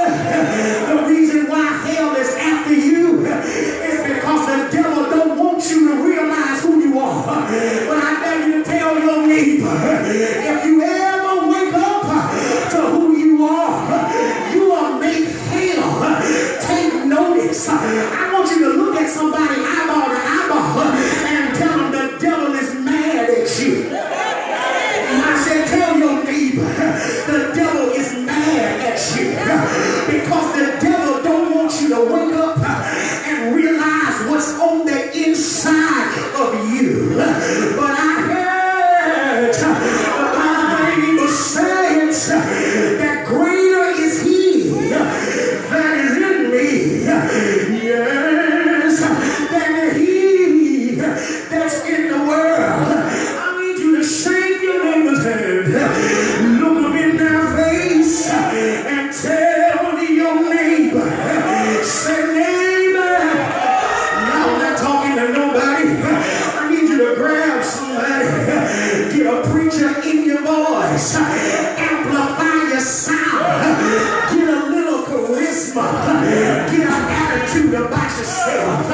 the reason why hell is after you is because the devil don't want you to realize who you are. But I dare you to tell your neighbor, if you ever wake up to who you are make hell take notice. I want you to look at somebody eyeball to eyeball and tell them the devil is mad at you. I said, tell your neighbor, the devil is mad at you, because the devil don't want you to wake up and realize what's on the inside of you. But I heard the Bible says that greater is he that is in me, yes, than he that's in the world. I need you to shake your neighbor's hand, look them in their face, and tell your neighbor, say, neighbor, now I'm not talking to nobody. I need you to grab somebody, get a preacher in your voice, amplify your sound, get a little charisma, get an attitude about yourself,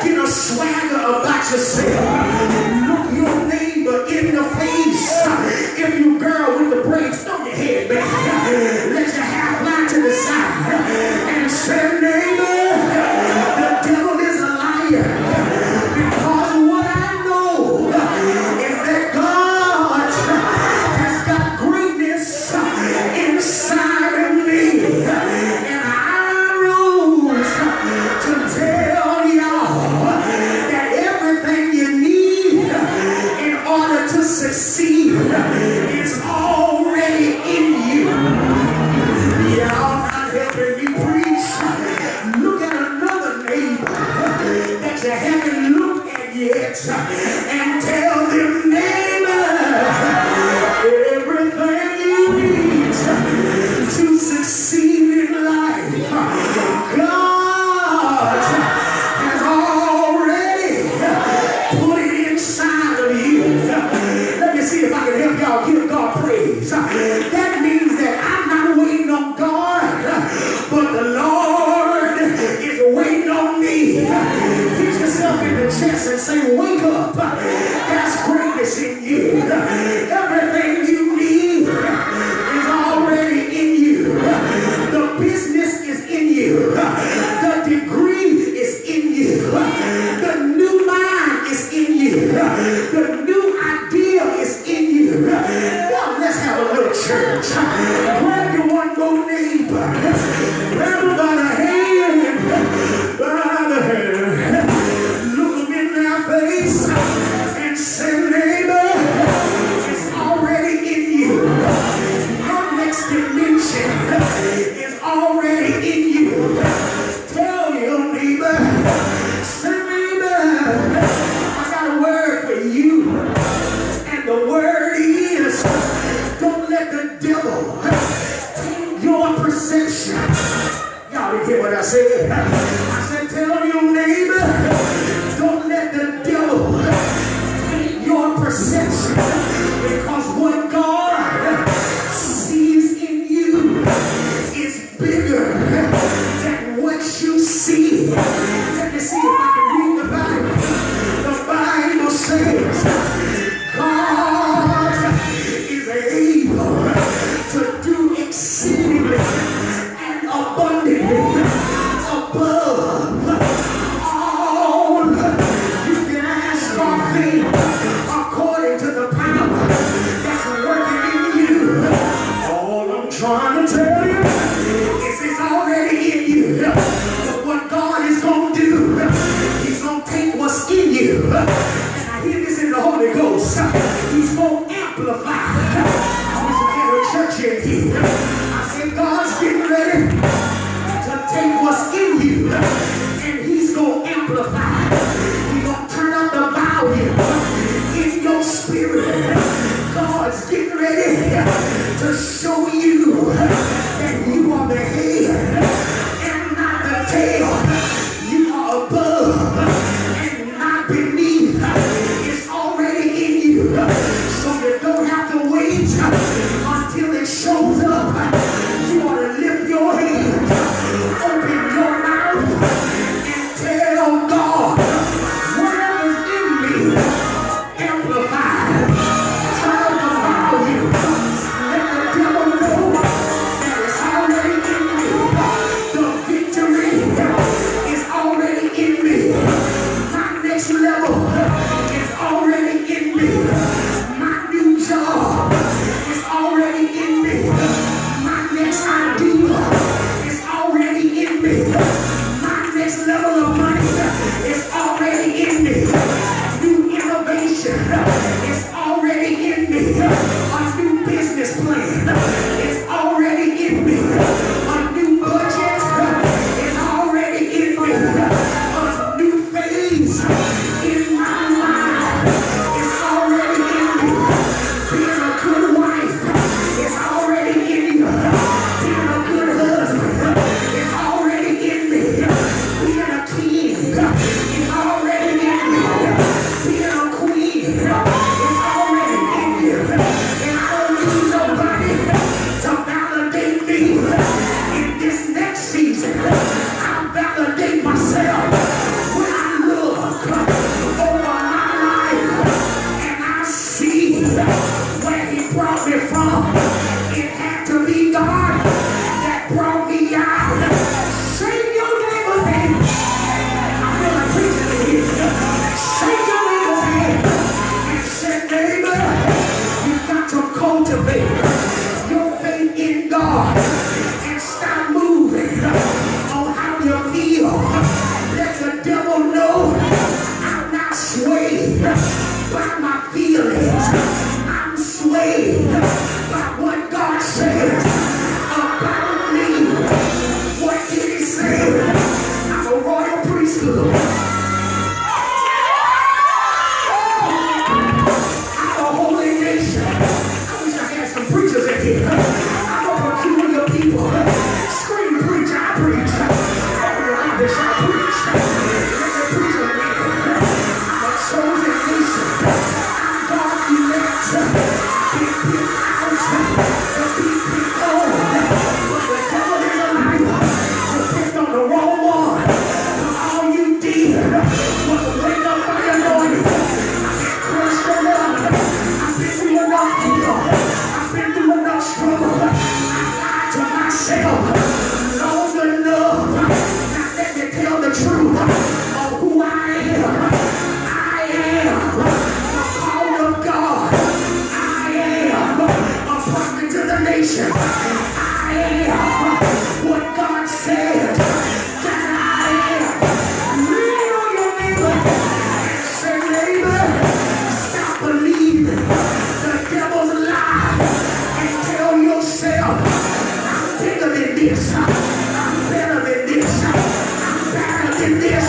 get a swagger about yourself. Look your neighbor in the face. If you girl with the braids, throw your head back, let your hair fly to the side, and say, neighbor, the devil is a liar, because what I know is that God has got greatness inside of me, and I rose to tell y'all that everything you need in order to succeed is already in you. Y'all not helping me preach. Look at another neighbor that you haven't looked at yet and tell them, neighbor, everything you need to succeed in life, God has already put it inside of you. Let me see if I can help y'all give God praise. That means that I'm not waiting on God, but the Lord is waiting on me. Hit yourself in the chest and say, wake up. There's greatness in you. Everything you need is already in you. The business is in you. The degree is in you. The new mind is in you. The new idea is in you. Now let's have a little church. Grab your one more neighbor. Grab them by the hand. By the hand. Look them in their face and say, neighbor, it's already in you. Your next dimension is already in you. Tell your neighbor, say, neighbor, I got a word for you. And the word is, don't let the devil Holy Ghost, he's going to amplify. I wish I had a church in here. I said, God's getting ready to take what's in you, and he's going to amplify. He's going to turn up the volume in your spirit. God's getting ready to show you that you are the head and not the tail. You are above and not beneath. It's already in you. So you don't have to wait until it shows up. You ought to lift your hand, open your mouth, and tell God, whatever's in me, amplify. Turn up the volume. Let the devil know that it's already in me. The victory is already in me. My next level is already in me. My new job is already in me. My next idea is already in me. My next level of money is already in me. New innovation is already in me. A new business plan is already in me. A new budget is already in me. A new phase in my life is already in me. Being a good wife is already in you. Being a good husband is already in me. Being a king is already in me. Being a queen is already in you. And I don't need nobody to validate me in this next season. I validate myself when I look over my life and I see where he brought me from. It had to be God that brought me out. Shake your neighbor's hand. I feel like preaching in here. Shake your neighbor's hand and say, neighbor, you've got to cultivate your faith in God and stop moving on how you feel. Let the devil know I'm not swayed by my feelings. I'm swayed by what God says about me. What did he say? I'm a royal priesthood. I'm a holy nation. I wish I had some preachers in here. I'm a peculiar people. Scream, preach, I preach. Open your mouth and shout, preach. Let the preacher man. I'm a chosen nation. I'm God's elect. Big picked out. The big picked on. But the devil is a liar. You picked on the wrong one. But all you did was wake up by your anointing. Crushed the Lord. I've been through enough hell. I've been through enough struggle. I lied to myself long enough. Now let me tell the truth of who I am. I am the call of God. I am a prophet to the nation. I am what God said that I am. Lean on your neighbor and say, neighbor, stop believing the devil's lie and tell yourself, I'm bigger than this. I'm better than this. I'm better than this.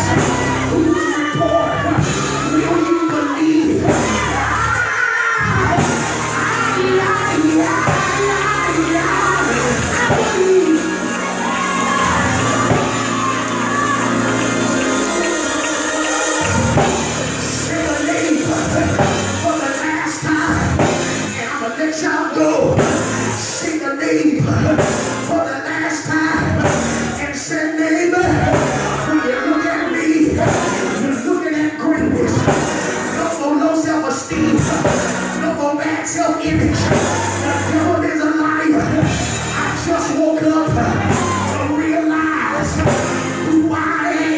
Whose report will you believe? Say the name for the last time, and I'm gonna let y'all go. Say the name for the last time, and say, neighbor, when you look at me, you're looking at greatness. No more low self-esteem, no more bad self-image. The devil is a liar. I just woke up to realize who I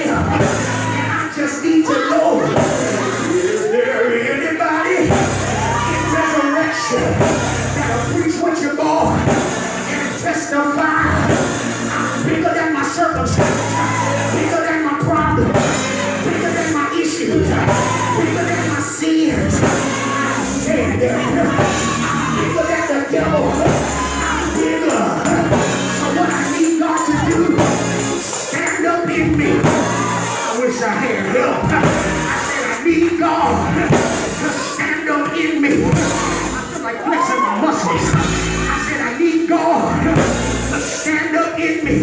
am, and I just need to know, is there anybody in resurrection that'll preach what you're born and testify? I'm bigger than my circumstance, bigger than my problems, bigger than my issues, bigger than my sins. there. Look at the devil. I'm bigger. So what I need God to do, stand up in me. I wish I had help. I said I need God to stand up in me. I feel like flexing my muscles. I said I need God to stand up in me.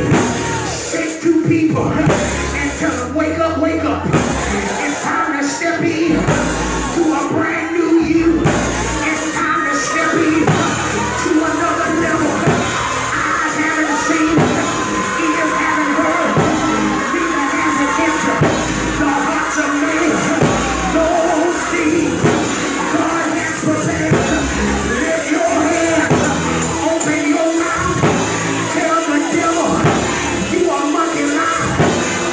Shake two people and tell them, wake up, wake up. It's time to step in to a brand new you. It's time to step in to another level. Eyes haven't seen, ears haven't heard, neither has it entered the hearts of men. Those things God has prepared. Lift your hands, open your mouth, tell the devil you are monkey lie.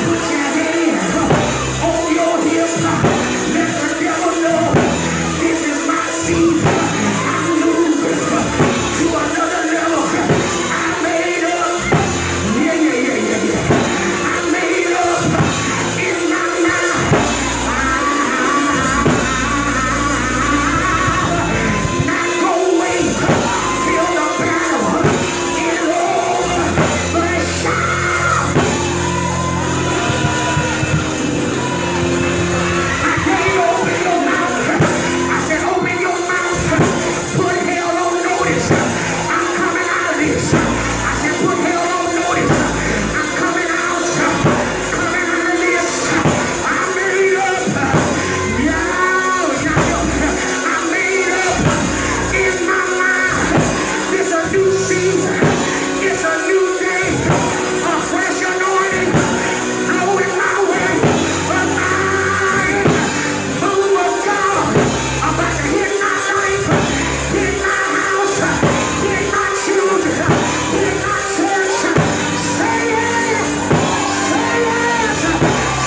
Put your hands on your hips. Let the devil know this is my season. I'm moving to another level. I made up. Yeah. I made up in my mind. Not go wait till the battle is over, but shout. I tell you, open your mouth. I said, open your mouth. Put hell on notice. I'm coming out of this. I said, put hell on notice. I'm coming out. Coming out of this. I made up. Yeah. I made up in my mind. It's a new season. It's a new day. A fresh anointing. Blowing my way. A mind. Move of God. About to hit my life. Hit my house. Hit my children. Hit my church. Say it. Say it.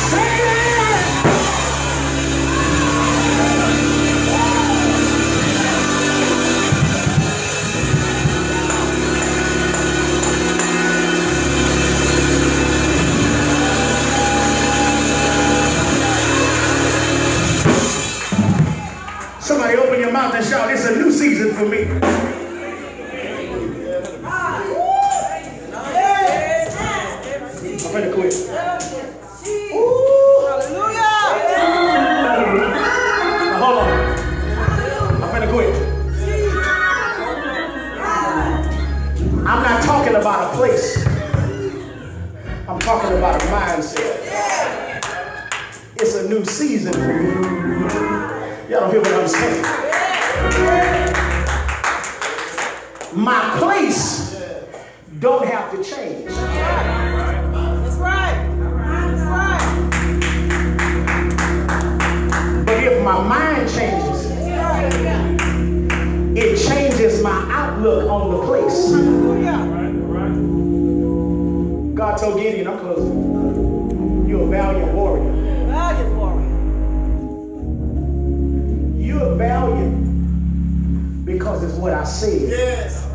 Say it. Somebody open your mouth and shout, it's a new season for me. I'm ready to quit. Now, hold on. I'm finna quit. I'm not talking about a place. I'm talking about a mindset. It's a new season for me. Y'all don't hear what I'm saying. My place don't have to change. That's right. That's right. But if my mind changes, it changes my outlook on the place. God told Gideon, I'm closing. You're a valiant warrior. Valiant warrior. You're valiant because it's what I said. Yes.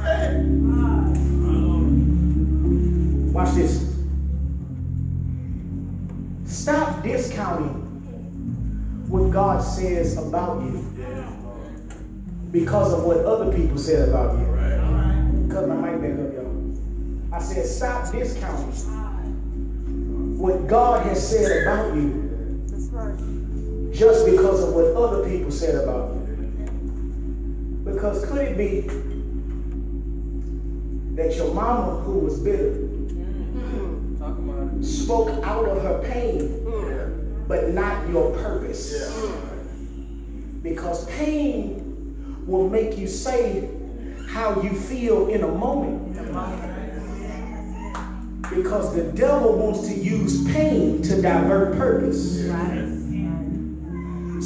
Watch this. Stop discounting what God says about you because of what other people said about you. Cut my mic back up, y'all. I said stop discounting what God has said about you just because of what other people said about you. Because could it be that your mama, who was bitter, spoke out of her pain, but not your purpose? Because pain will make you say how you feel in a moment. Because the devil wants to use pain to divert purpose.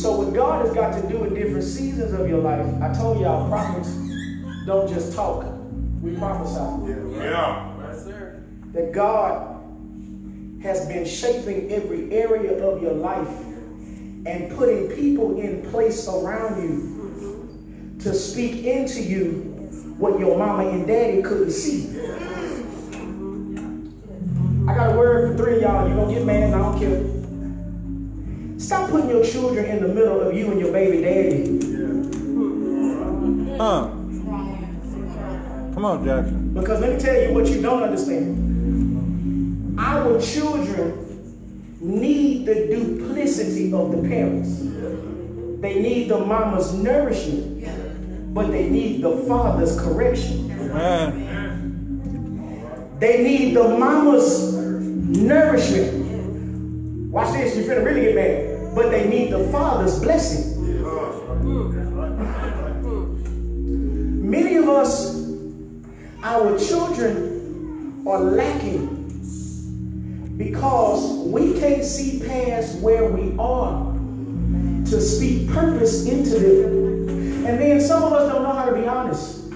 So what God has got to do in different seasons of your life, I told y'all, prophets don't just talk, we prophesy. Yeah. That God has been shaping every area of your life and putting people in place around you to speak into you what your mama and daddy couldn't see. I got a word for three of y'all. You're going to get mad and I don't care. Stop putting your children in the middle of you and your baby daddy. Come on, Jackson. Because let me tell you what you don't understand. Our children need the duplicity of the parents. They need the mama's nourishment, but they need the father's correction. Amen. They need the mama's nourishment. Watch this, you're finna really get mad. But they need the father's blessing. Many of us, our children are lacking because we can't see past where we are to speak purpose into them. And then some of us don't know how to be honest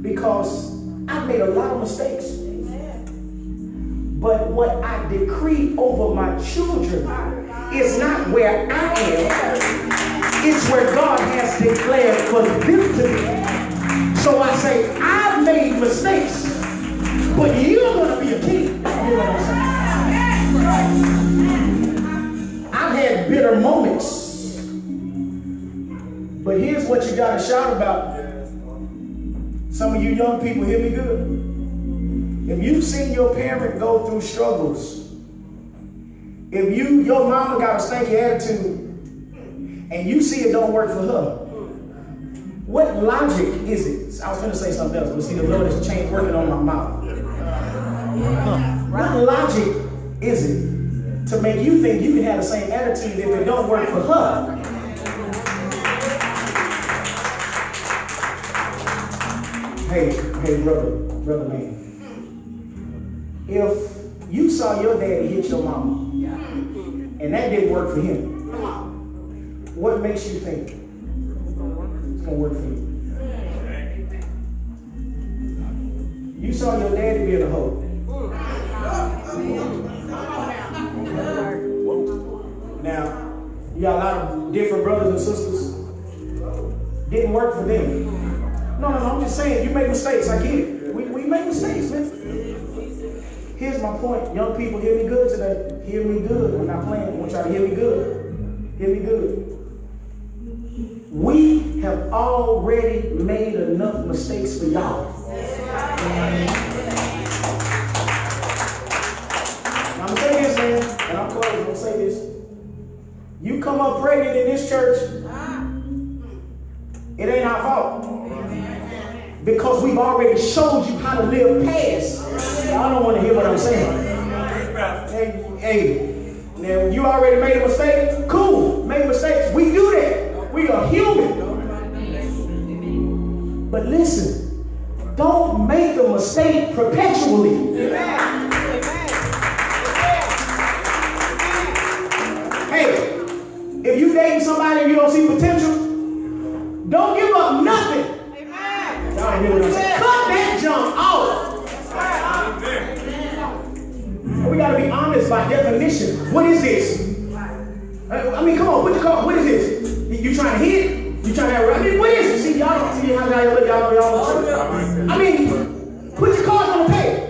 because I've made a lot of mistakes. But what I decree over my children is not where I am. It's where God has declared for them to be. So I say, I've made mistakes, but you're going to be a king. You know what I'm saying? I've had bitter moments. But here's what you got to shout about. Some of you young people, hear me good. If you've seen your parent go through struggles, if your mama got a stanky attitude, and you see it don't work for her, what logic is it? I was going to say something else, but see, the Lord has changed working on my mouth. What logic is it to make you think you can have the same attitude if it don't work for her? Hey, brother man. If you saw your daddy hit your mama, and that didn't work for him, what makes you think it's going to work for you? You saw your daddy be in a hole. Now, you got a lot of different brothers and sisters. Didn't work for them. No, I'm just saying, you make mistakes, I get it. We make mistakes, man. Here's my point. Young people, hear me good today. Hear me good. We're not playing. I want y'all to hear me good. Hear me good. We have already made enough mistakes for y'all. I'm going to say this, man, and I'm closing. I'm going to say this. You come up pregnant in this church, it ain't our fault. Because we've already showed you how to live past. Y'all don't want to hear what I'm saying. Hey, now you already made a mistake? Cool, make mistakes. We do that. We are human. But listen, don't make the mistake perpetually. Hey, if you dating somebody and you don't see potential, don't give up nothing. Y'all hear what I'm saying? Cut that junk off. We got to be honest by definition. What is this? I mean, come on, put your car. What is this? You trying to hit? You trying to have? I mean, what is it? See, y'all don't see how y'all look. Y'all. I mean, put your cards on the table.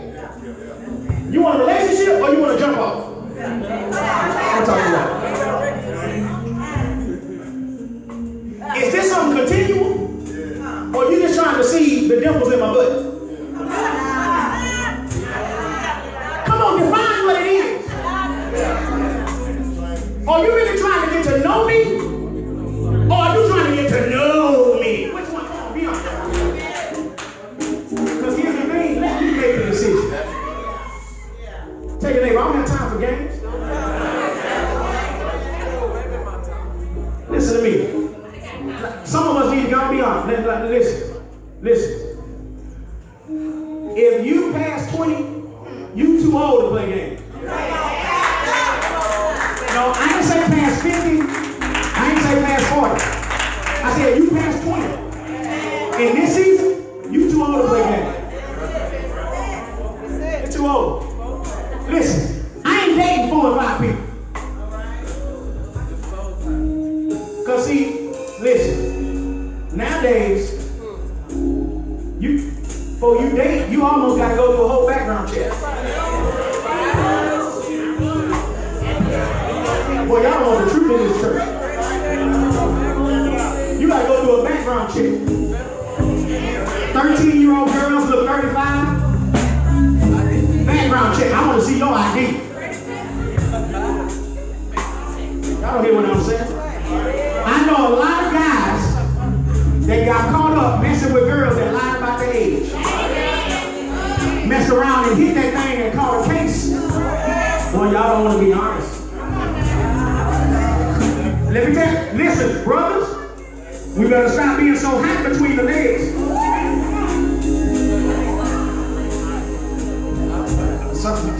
You want a relationship or you want to jump off? I'm talking about. Is this something continual? Or you just trying to see the dimples in my butt? Come on, define what it is. Are you really trying to get to know me? Or are you trying to get to know me? Which one? Come on, be honest. Because here's the thing, let me make the decision. Take it, neighbor, I don't have time for games. Listen to me. Some of us need to go and be honest. Listen. If you pass 20, you too old to play games. No, I ain't say past 50. I ain't say past 40. I said you pass 20. In this season, you too old to play games. You're too old. Listen, I ain't dating 4 or 5 people. Because see, listen, nowadays, before you date, you almost got to go through a whole background check. Boy, y'all don't know the truth in this church. You got to go through a background background check. 13-year-old girls look 35. Background check. I want to see your ID. Y'all don't hear what I'm saying? I know a lot of guys that got caught up messing with girls that lied about their age. Mess around and hit that thing and call a case. Well, y'all don't want to be honest. Let me tell you, listen, brothers, we better stop being so hot between the legs.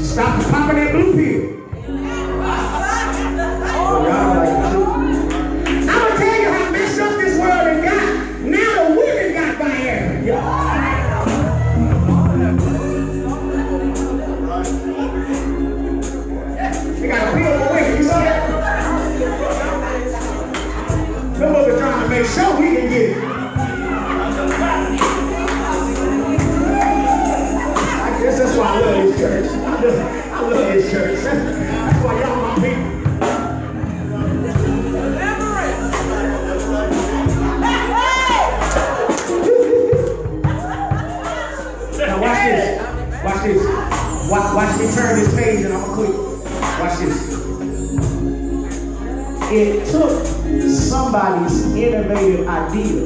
Stop popping that blue pill. Oh, y'all like the truth. I'm going to tell you how messed up this world has got. Now the women got Viagra. They got a pill for women. You see that? Them folks trying to make sure we can get it. I guess that's why I love this church. I love this church. That's why y'all my people. Now watch this. Watch this. Watch me turn this page and I'm gonna quit. Watch this. It took somebody's innovative idea,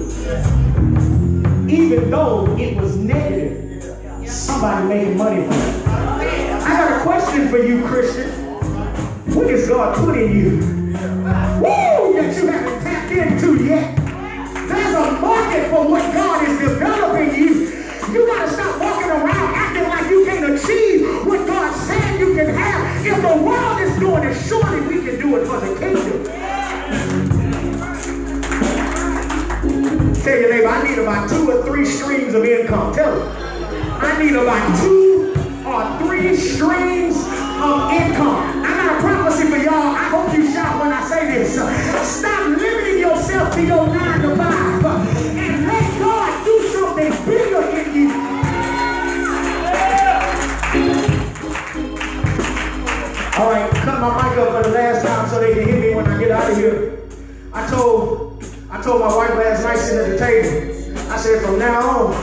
even though it was negative, somebody making money from it. I got a question for you, Christian. What has God put in you? Woo! That you haven't tapped into yet. There's a market for what God is developing you. You gotta stop walking around acting like you can't achieve what God said you can have. If the world is doing it, surely we can do it for the kingdom. Tell your neighbor, I need about 2 or 3 streams of income. Tell them. I need about 2 or 3 streams of income. I got a prophecy for y'all. I hope you shout when I say this. Stop limiting yourself to your 9 to 5 and let God do something bigger in you. All right, cut my mic up for the last time so they can hear me when I get out of here. I told my wife last night sitting at the table, I said from now on,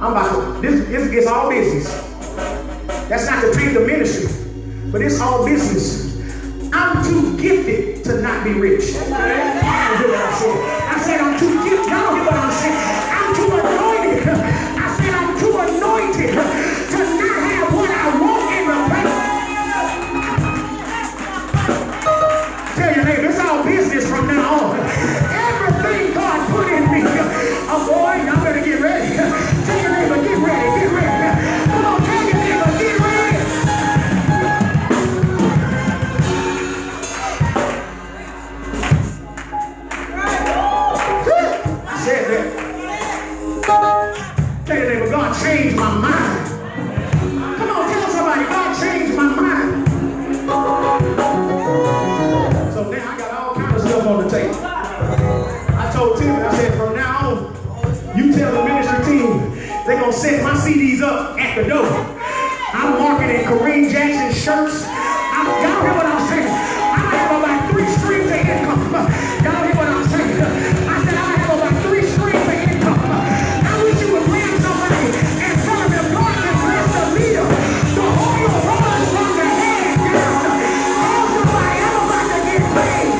I'm about to, this gets all business. That's not to take the ministry, but it's all business. I'm too gifted to not be rich. You hear what I said? I said I'm too gifted. Y'all hear what I'm saying? I'm too anointed. I said I'm too anointed to not have what I want in the bank. Tell your neighbor, it's all business from now on. Everything God put in me. Oh boy, y'all better get ready. Tell your neighbor, get ready, get ready. Come on, tell your neighbor, get ready. I said that. Tell your neighbor, God changed my mind. Come on, tell somebody, God changed my mind. So now I got all kinds of stuff on the table. I told Tim, I said, from now on, you tell the ministry team they're going to set my CDs up at the door. I'm marketing Kareem Jackson shirts. Y'all hear what I'm saying? I have about 3 streams of income. Y'all hear what I'm saying? I said I have about 3 streams of income. I wish you would grab somebody and tell them if God can bless the leader, the oil runs from the head down. Tell somebody I'm about to get paid.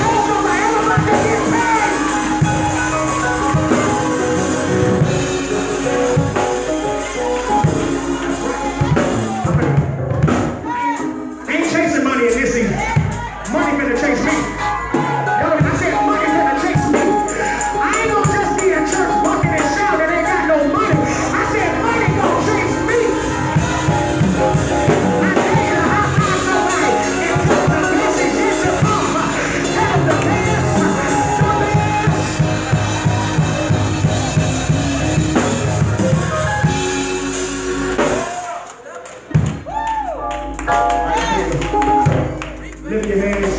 Tell somebody I'm about to get paid. I ain't chasing money in this season. Money finna chase me. Y'all, I said money finna chase me. I ain't gonna just be in church walking and shouting and ain't got no money. I said money gonna chase me. I dare you to high five somebody and tell them the message is to come. Tell them the best. Lift your hands.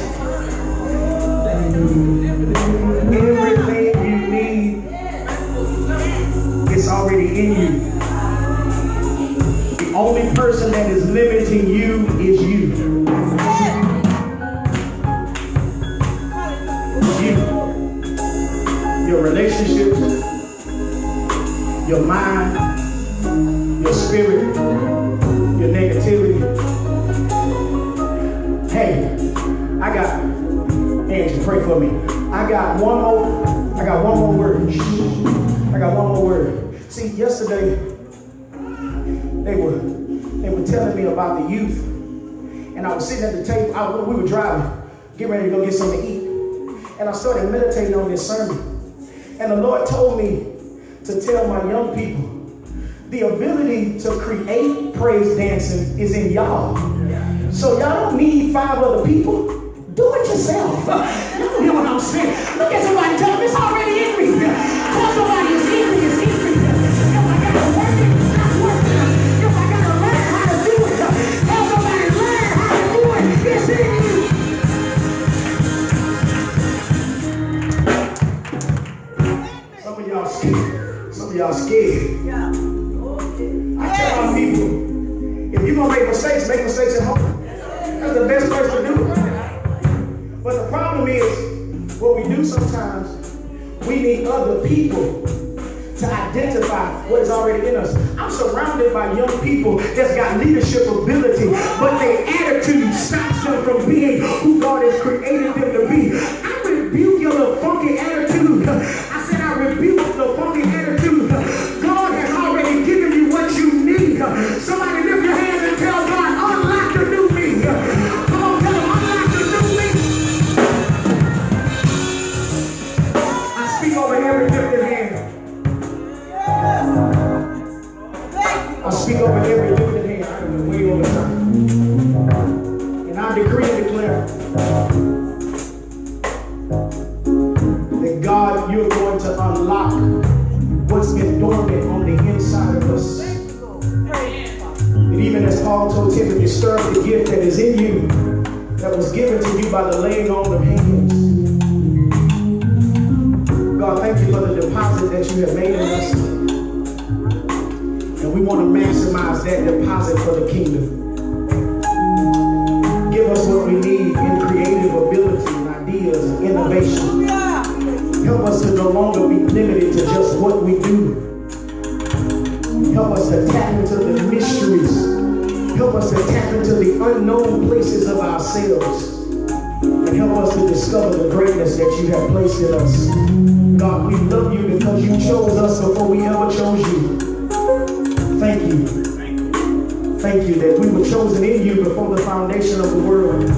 your relationships, your mind, your spirit, your negativity. Hey, Angie, pray for me. I got one more word. I got one more word. See, yesterday they were telling me about the youth, and I was sitting at the table. We were driving, getting ready to go get something to eat, and I started meditating on this sermon. And the Lord told me to tell my young people, the ability to create praise dancing is in y'all. So y'all don't need 5 other people. Do it yourself. You know what I'm saying? Look at somebody, tell them it's already in me. Tell somebody it's in me, it's in me. If I gotta work it, it's working. If I gotta learn how to do it, tell somebody learn how to do it. It's in you. Some of y'all scared. Some of y'all scared. I tell my people, if you're gonna make mistakes at home. That's the best place to do it. But the problem is, what we do sometimes, we need other people to identify what is already in us. I'm surrounded by young people that's got leadership ability, but their attitude stops them from being who God has created them to be. I rebuke your little funky attitude. I said I rebuke the funky attitude. God has already given you what you need. Somebody lift your hands and tell God, unlock the new me. Come on, tell him, unlock the new me. I speak over every lifted hand. I speak over every lifted hand. I am way over time. And I decree and declare that God, you're going to unlock what's been dormant on the inside of us. And even as Paul told Timothy, stir up the gift that is in you, that was given to you by the laying on of hands. God, thank you for the deposit that you have made in us. And we want to maximize that deposit for the kingdom. Give us what we need in creative ability and ideas and innovation. Help us to no longer be limited to just what we do. Help us to tap into the mysteries. Help us to tap into the unknown places of ourselves. And help us to discover the greatness that you have placed in us. God, we love you because you chose us before we ever chose you. Thank you. Thank you that we were chosen in you before the foundation of the world.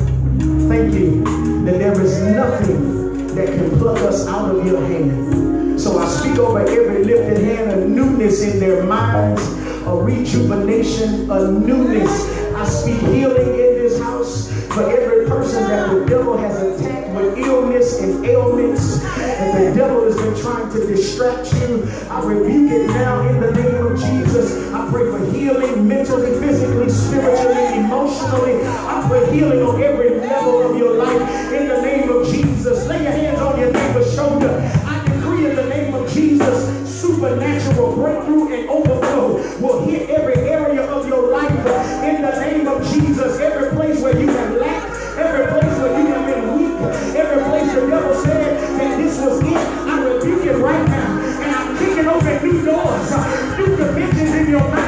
Thank you that there is nothing that can pluck us out of your hand. So I speak over every lifted hand a newness in their minds, a rejuvenation, a newness. I speak healing in this house for every person that the devil has attacked with illness and ailments, and the devil has been trying to distract you. I rebuke it now in the name of Jesus. I pray for healing mentally, physically, spiritually, emotionally. I pray healing on every level of your life in the name of Jesus. Lay your hands on your neighbor's shoulder. I decree in the name of Jesus, supernatural breakthrough and overflow will hit every area of your life in the name of Jesus. Every place where you have lacked, every place where you have been weak, every place the devil said that this was it, I rebuke it right now. And I'm kicking open new doors, new dimensions in your life.